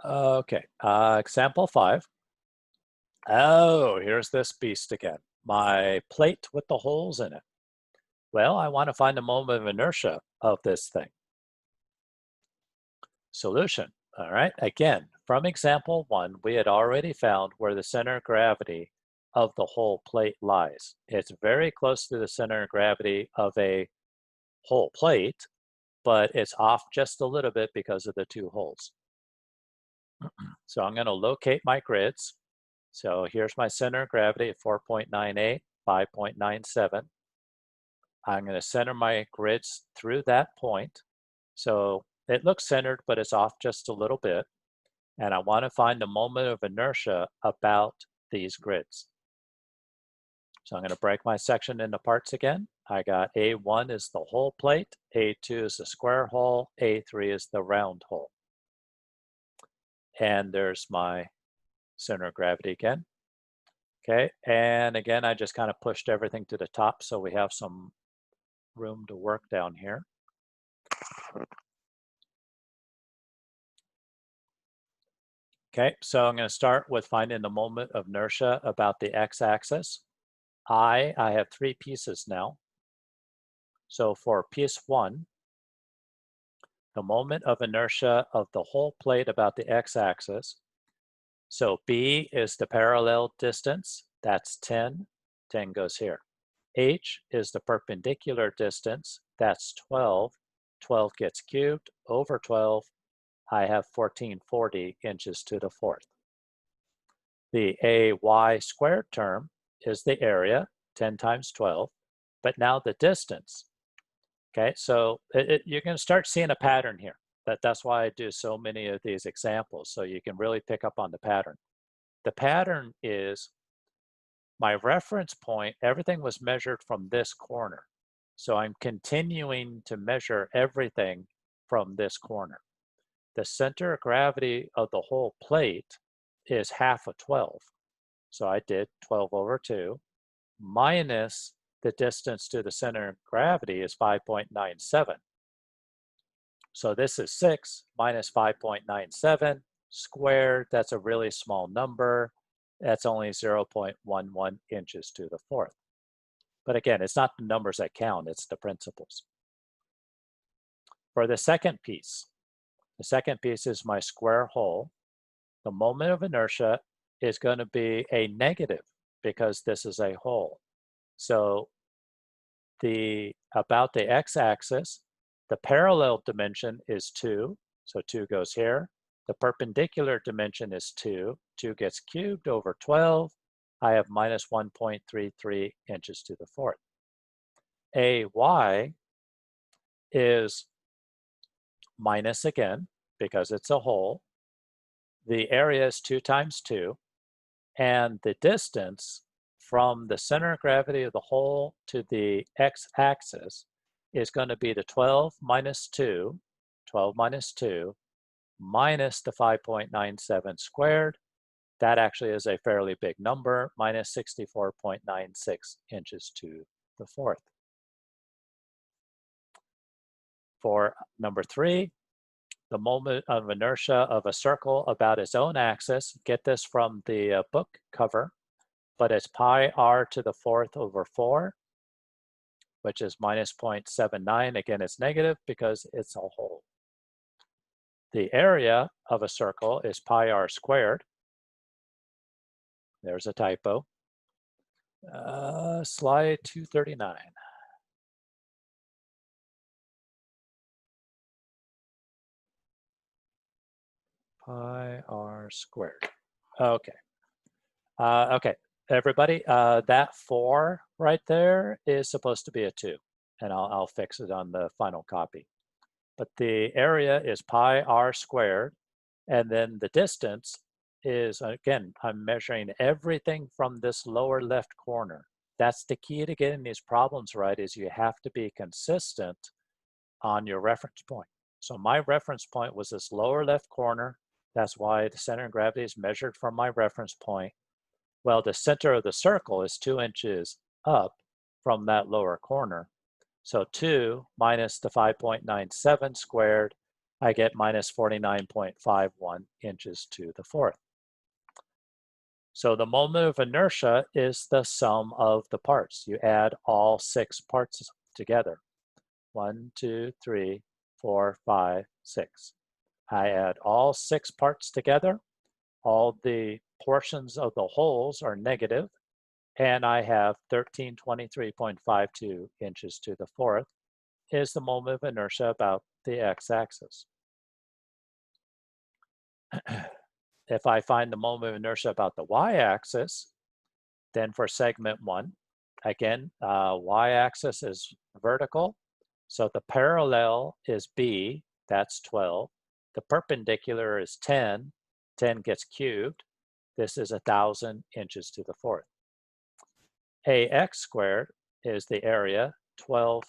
Okay, example 5. Oh, here's this beast again. My plate with the holes in it. Well, I want to find the moment of inertia of this thing. Solution. All right, again, from example 1, we had already found where the center of gravity of the whole plate lies. It's very close to the center of gravity of a whole plate, but it's off just a little bit because of the 2 holes. So I'm going to locate my grids. So here's my center of gravity at 4.98. 5.97. I'm going to center my grids through that point. So it looks centered, but it's off just a little bit. And I want to find the moment of inertia about these grids. So I'm going to break my section into parts again. I got A1 is the whole plate, A2 is the square hole, A3 is the round hole. And there's my center of gravity again. Okay, and again, I just kind of pushed everything to the top so we have some room to work down here. Okay, so I'm going to start with finding the moment of inertia about the x-axis. I have 3 pieces now. So for piece 1, the moment of inertia of the whole plate about the x-axis. So B is the parallel distance, that's 10, 10 goes here. H is the perpendicular distance, that's 12, 12 gets cubed over 12, I have 1440 inches to the 4th. The AY squared term is the area, 10 times 12, but now the distance. Okay, so you're going to start seeing a pattern here. That's why I do so many of these examples, so you can really pick up on the pattern. The pattern is my reference point, everything was measured from this corner. So I'm continuing to measure everything from this corner. The center of gravity of the whole plate is half of 12. So I did 12 over 2 minus the distance to the center of gravity is 5.97. So this is 6 minus 5.97 squared. That's a really small number. That's only 0.11 inches to the 4th. But again, it's not the numbers that count, it's the principles. For the second piece is my square hole. The moment of inertia is going to be a negative because this is a hole. So about the x-axis, the parallel dimension is 2, so 2 goes here. The perpendicular dimension is 2, 2 gets cubed over 12. I have minus 1.33 inches to the 4th. AY is minus again, because it's a hole. The area is 2 times 2, and the distance from the center of gravity of the hole to the x-axis is going to be the 12 minus 2 minus the 5.97 squared. That actually is a fairly big number, minus 64.96 inches to the 4th. For number 3, the moment of inertia of a circle about its own axis, get this from the book cover, but it's pi r to the 4th over 4, which is minus 0.79. Again, it's negative because it's a hole. The area of a circle is pi r squared. There's a typo. Slide 239. Pi r squared. Okay. Okay, everybody, that 4 right there is supposed to be a 2, and I'll fix it on the final copy. But the area is pi r squared, and then the distance is, again, I'm measuring everything from this lower left corner. That's the key to getting these problems right, is you have to be consistent on your reference point. So my reference point was this lower left corner. That's why the center of gravity is measured from my reference point. Well, the center of the circle is 2 inches up from that lower corner. So 2 minus the 5.97 squared, I get minus 49.51 inches to the 4th. So the moment of inertia is the sum of the parts. You add all 6 parts together. 1, 2, 3, 4, 5, 6. I add all 6 parts together. All the portions of the holes are negative, and I have 1323.52 inches to the 4th is the moment of inertia about the x-axis. If I find the moment of inertia about the y-axis, then for segment 1, again, y-axis is vertical. So the parallel is B, that's 12. The perpendicular is 10. 10 gets cubed. This is 1,000 inches to the fourth. AX squared is the area, 12.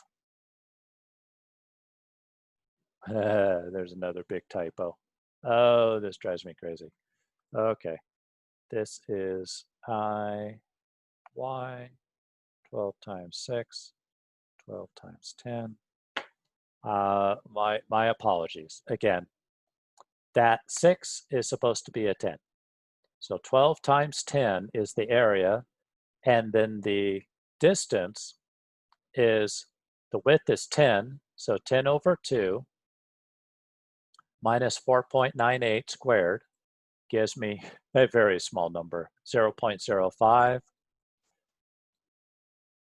There's another big typo. Oh, this drives me crazy. Okay, this is I, y, 12 times 6, 12 times 10. My apologies. Again, that 6 is supposed to be a 10. So 12 times 10 is the area, and then the distance is, the width is 10, so 10 over 2 minus 4.98 squared gives me a very small number, 0.05.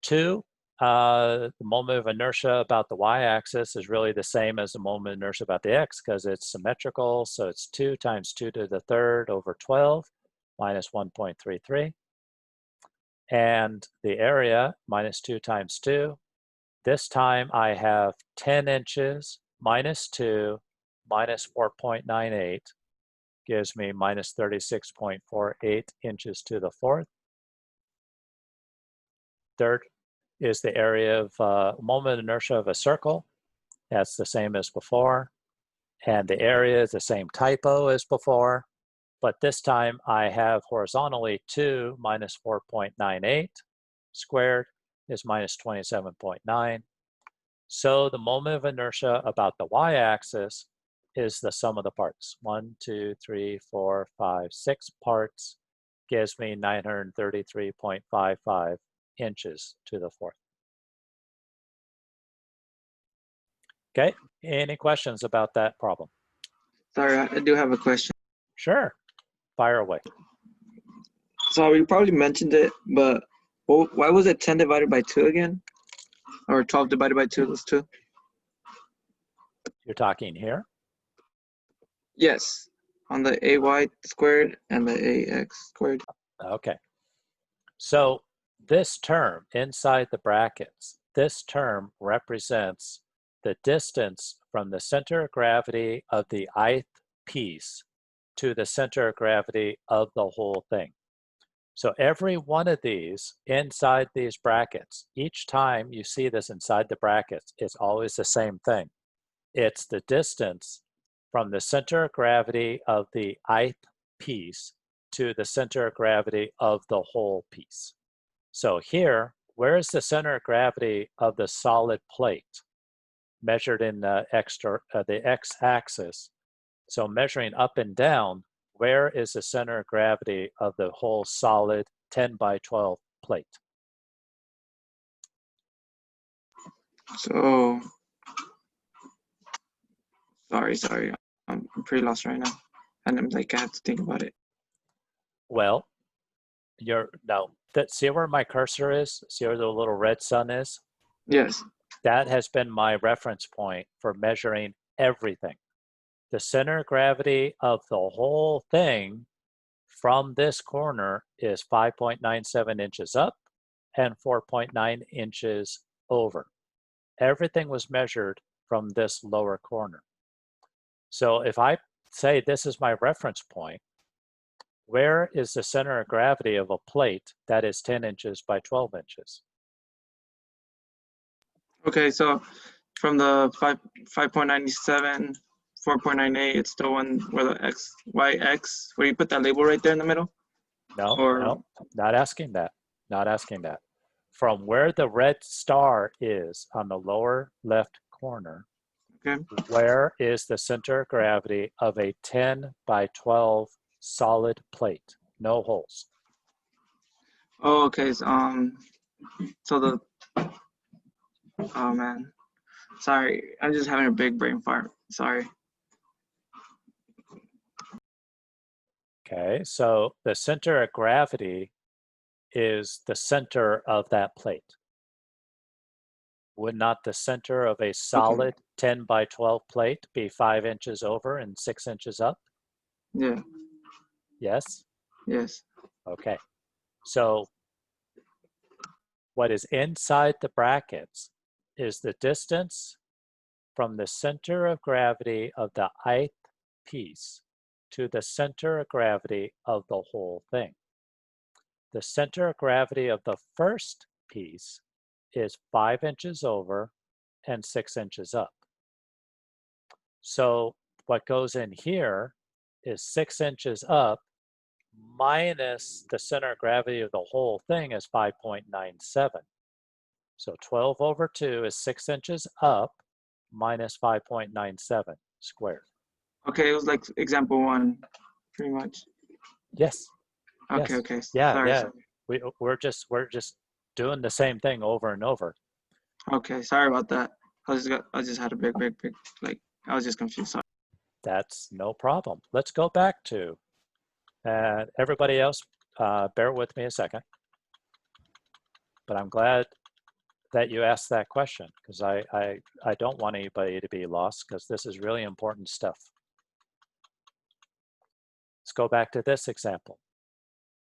2, the moment of inertia about the y-axis is really the same as the moment of inertia about the x because it's symmetrical. So it's 2 times 2 to the third over 12 minus 1.33. And the area minus 2 times 2. This time I have 10 inches minus 2 minus 4.98 gives me minus 36.48 inches to the fourth. Third is the area of moment of inertia of a circle. That's the same as before. And the area is the same typo as before. But this time I have horizontally 2 minus 4.98 squared is minus 27.9. So the moment of inertia about the y-axis is the sum of the parts. 1, 2, 3, 4, 5, 6 parts gives me 933.55 inches to the fourth. Okay, any questions about that problem? Sorry, I do have a question. Sure, fire away. So you probably mentioned it, but why was it 10 divided by 2 again? Or 12 divided by 2 is 2? You're talking here? Yes, on the AY squared and the AX squared. Okay. So this term inside the brackets, this term represents the distance from the center of gravity of the ith piece to the center of gravity of the whole thing. So every one of these inside these brackets, each time you see this inside the brackets, it's always the same thing. It's the distance from the center of gravity of the ith piece to the center of gravity of the whole piece. So here, where is the center of gravity of the solid plate measured in the x-axis? So measuring up and down, where is the center of gravity of the whole solid 10 by 12 plate? So, sorry. I'm pretty lost right now. And I'm like, I have to think about it. Well, see where my cursor is? See where the little red sun is? Yes. That has been my reference point for measuring everything. The center of gravity of the whole thing from this corner is 5.97 inches up and 4.9 inches over. Everything was measured from this lower corner. So if I say this is my reference point, where is the center of gravity of a plate that is 10 inches by 12 inches? Okay, so from the 5.97, 4.98, it's the one where the YX, where you put that label right there in the middle? No, Or- no, not asking that. Not asking that. From where the red star is on the lower left corner, Okay. where is the center of gravity of a 10 by 12 solid plate? No holes. Oh, okay. So oh man, sorry. I'm just having a big brain fart. Sorry. Okay, so the center of gravity is the center of that plate. Would not the center of a solid 10 by 12 plate be 5 inches over and 6 inches up? Yeah. Yes? Yes. Okay. So what is inside the brackets is the distance from the center of gravity of the ith piece to the center of gravity of the whole thing. The center of gravity of the first piece is 5 inches over and 6 inches up. So what goes in here is 6 inches up minus the center of gravity of the whole thing is 5.97. So 12 over 2 is 6 inches up minus 5.97 squared. Okay, it was like example 1, pretty much. Yes. Okay, Yes. okay. Yeah, Sorry, yeah. sorry. We're just doing the same thing over and over. Okay, sorry about that. I just had a big, like, I was just confused. Sorry. That's no problem. Let's go back to, everybody else, bear with me a second. But I'm glad that you asked that question because I don't want anybody to be lost because this is really important stuff. Let's go back to this example.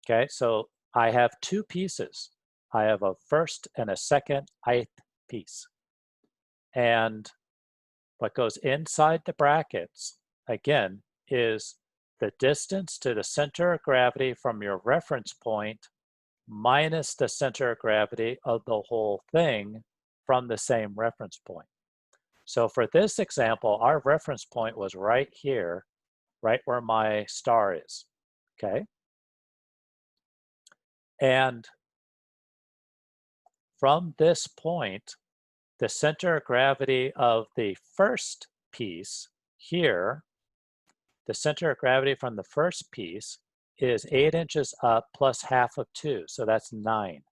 Okay, so I have 2 pieces. I have a first and a second ith piece. And what goes inside the brackets, again, is the distance to the center of gravity from your reference point minus the center of gravity of the whole thing from the same reference point. So for this example, our reference point was right here, right where my star is, okay? And from this point, the center of gravity of the first piece here, the center of gravity from the first piece is 8 inches up plus half of 2, so that's 9.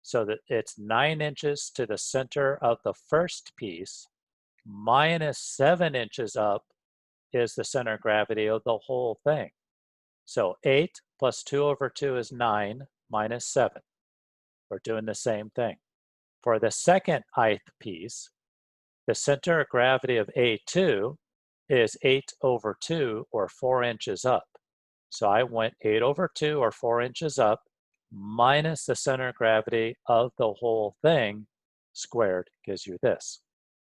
So that it's 9 inches to the center of the first piece minus 7 inches up is the center of gravity of the whole thing. So 8 plus 2 over 2 is 9 minus 7. We're doing the same thing. For the second ith piece, the center of gravity of A2 is 8 over 2 or 4 inches up. So I went 8 over 2 or 4 inches up minus the center of gravity of the whole thing squared gives you this.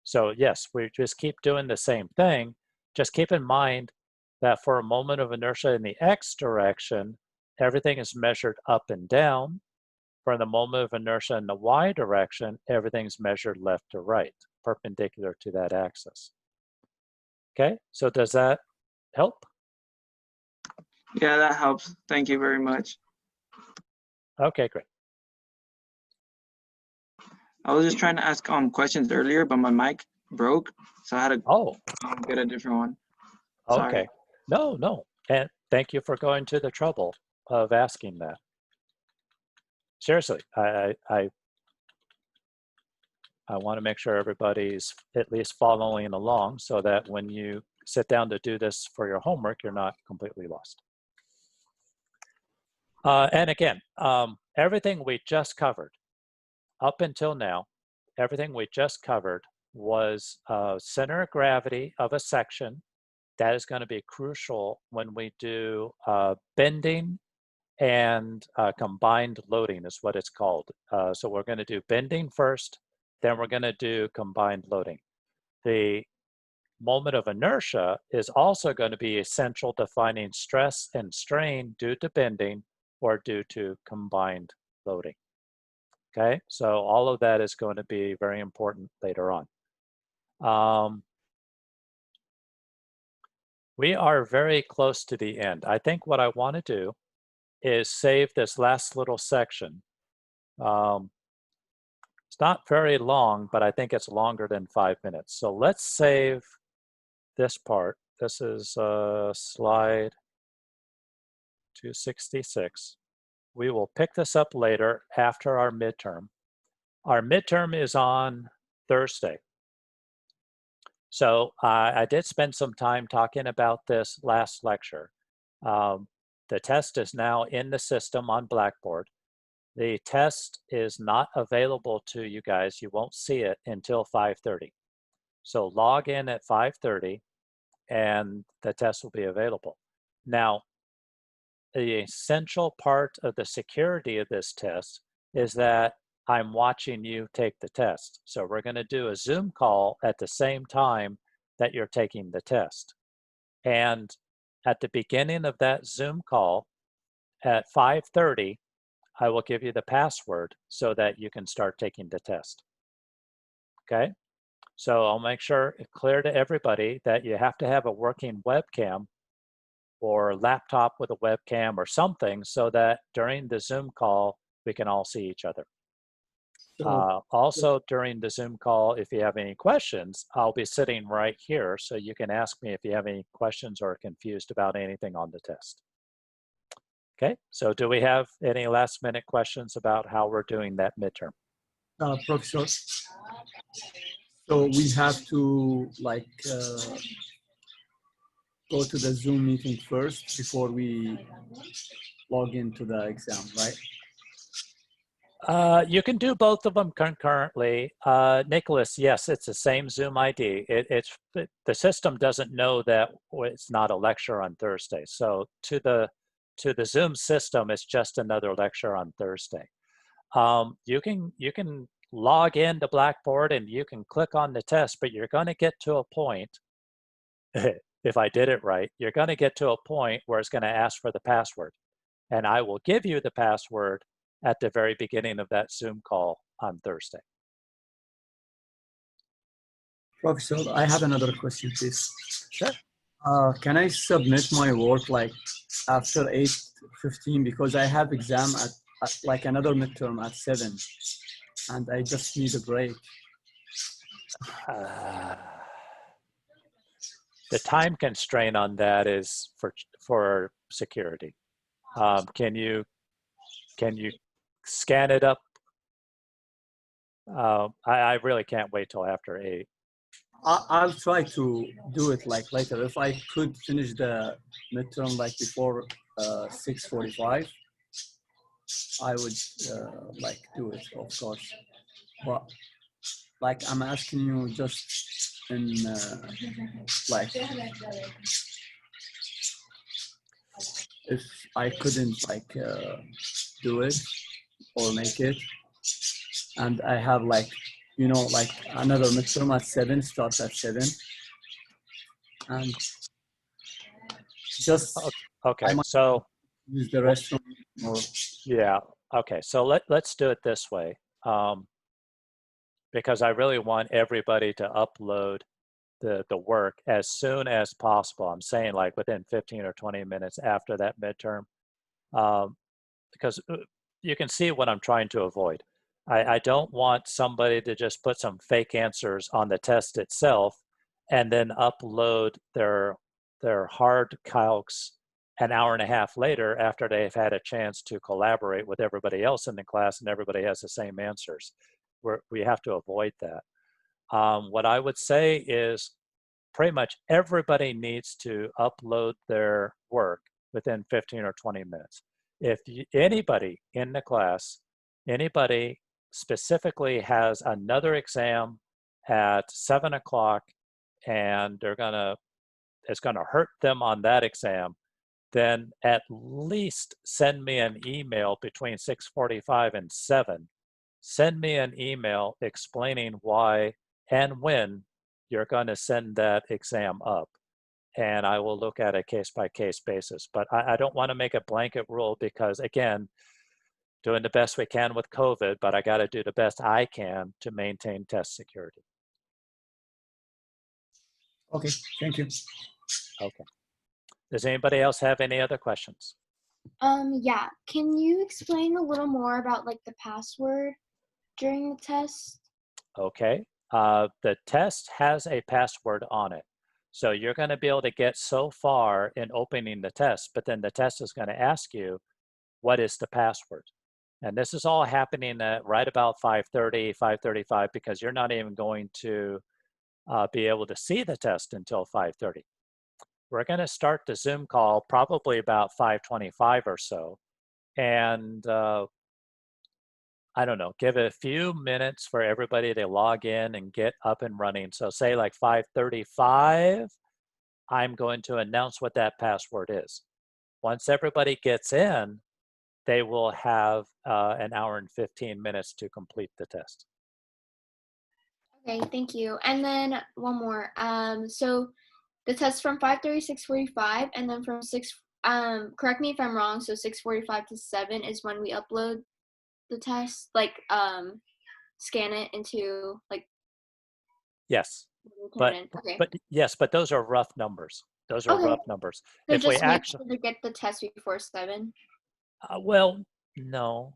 So yes, we just keep doing the same thing. Just keep in mind that for a moment of inertia in the x direction, everything is measured up and down. For the moment of inertia in the y direction, everything's measured left to right, perpendicular to that axis. Okay, so does that help? Yeah, that helps. Thank you very much. Okay, great. I was just trying to ask questions earlier, but my mic broke, so I had to Oh, get a different one. Sorry. okay. No. And thank you for going to the trouble of asking that. Seriously, I want to make sure everybody's at least following along so that when you sit down to do this for your homework, you're not completely lost. And again, everything we just covered up until now, everything we just covered was center of gravity of a section. That is going to be crucial when we do bending and combined loading is what it's called. So we're going to do bending first, then we're going to do combined loading. The moment of inertia is also going to be essential to finding stress and strain due to bending or due to combined loading. Okay, so all of that is going to be very important later on. We are very close to the end. I think what I want to do is save this last little section. It's not very long, but I think it's longer than 5 minutes. So let's save this part. This is slide 266. We will pick this up later after our midterm. Our midterm is on Thursday. So I did spend some time talking about this last lecture. The test is now in the system on Blackboard. The test is not available to you guys. You won't see it until 5:30. So log in at 5:30 and the test will be available. Now, the essential part of the security of this test is that I'm watching you take the test. So we're going to do a Zoom call at the same time that you're taking the test. And at the beginning of that Zoom call at 5:30, I will give you the password so that you can start taking the test. Okay? So I'll make sure it's clear to everybody that you have to have a working webcam or laptop with a webcam or something so that during the Zoom call, we can all see each other. Also, during the Zoom call, if you have any questions, I'll be sitting right here so you can ask me if you have any questions or are confused about anything on the test. Okay, so do we have any last minute questions about how we're doing that midterm? Professor, so we have to like go to the Zoom meeting first before we log into the exam, right? You can do both of them concurrently. Nicholas, yes, it's the same Zoom ID. The system doesn't know that it's not a lecture on Thursday. So to the Zoom system, it's just another lecture on Thursday. You can log into Blackboard and you can click on the test, but you're going to get to a point, if I did it right, you're going to get to a point where it's going to ask for the password. And I will give you the password at the very beginning of that Zoom call on Thursday. Professor, I have another question, please. Sure. Can I submit my work like after 8:15 because I have exam at like another midterm at 7 and I just need a break? The time constraint on that is for security. Can you scan it up? I really can't wait till after 8. I'll try to do it like later. If I could finish the midterm like before 6:45, I would like do it, of course. But like I'm asking you just in like if I couldn't like do it or make it, and I have like, you know, like another midterm at 7, starts at 7, and just Okay, so use the restroom or yeah, okay, so let's do it this way, because I really want everybody to upload the work as soon as possible. I'm saying like within 15 or 20 minutes after that midterm, because you can see what I'm trying to avoid. I don't want somebody to just put some fake answers on the test itself and then upload their hard calcs an hour and a half later after they've had a chance to collaborate with everybody else in the class and everybody has the same answers. We have to avoid that. What I would say is pretty much everybody needs to upload their work within 15 or 20 minutes. If anybody in the class, anybody specifically has another exam at 7 o'clock and it's gonna hurt them on that exam, then at least send me an email between 6:45 and 7. Send me an email explaining why and when you're going to send that exam up. And I will look at a case-by-case basis. But I don't want to make a blanket rule because, again, doing the best we can with COVID, but I got to do the best I can to maintain test security. okay, thank you. Okay. Does anybody else have any other questions? Yeah. Can you explain a little more about like the password during the test? Okay. The test has a password on it. So you're going to be able to get so far in opening the test, but then the test is going to ask you, what is the password? And this is all happening at right about 5:30, 5:35, because you're not even going to be able to see the test until 5:30. We're going to start the Zoom call probably about 5:25 or so. And I don't know, give it a few minutes for everybody to log in and get up and running. So say like 5:35, I'm going to announce what that password is. Once everybody gets in, they will have an hour and 15 minutes to complete the test. Okay, thank you. And then one more. So the test from 5:30 to 6:45, and then from 6. Correct me if I'm wrong. So 6:45 to 7 is when we upload the test, like scan it into like. Yes, turn it in. Okay. but yes, but those are rough numbers. Those are Okay. rough numbers. So If we just make actually, sure to get the test before 7. well, no.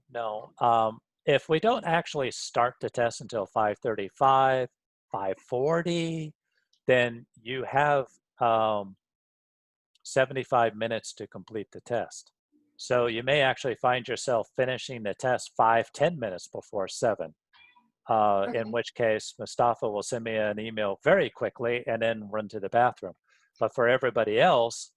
If we don't actually start the test until 5:35, 5:40, then you have 75 minutes to complete the test. So you may actually find yourself finishing the test 5-10 minutes before 7. Okay. In which case Mustafa will send me an email very quickly and then run to the bathroom. But for everybody else,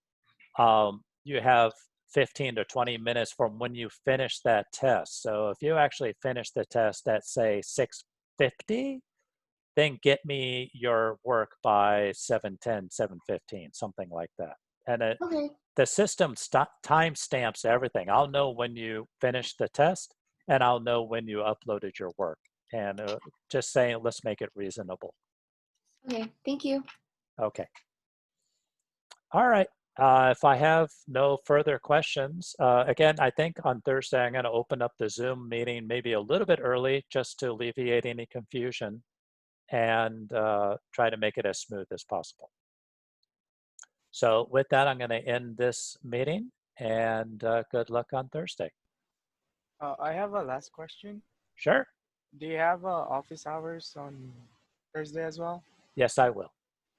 you have 15 to 20 minutes from when you finish that test. So if you actually finish the test at say 6:50, then get me your work by 7:10, 7:15, something like that. And Okay. the system time stamps everything. I'll know when you finished the test, and I'll know when you uploaded your work. And just saying, let's make it reasonable. Okay. Thank you. Okay. All right. If I have no further questions, again, I think on Thursday, I'm going to open up the Zoom meeting maybe a little bit early just to alleviate any confusion and try to make it as smooth as possible. So with that, I'm going to end this meeting, and good luck on Thursday. I have a last question. Sure. Do you have office hours on Thursday as well? Yes, I will.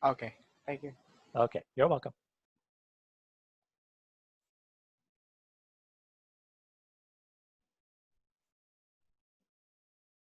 Okay, thank you. Okay, you're welcome.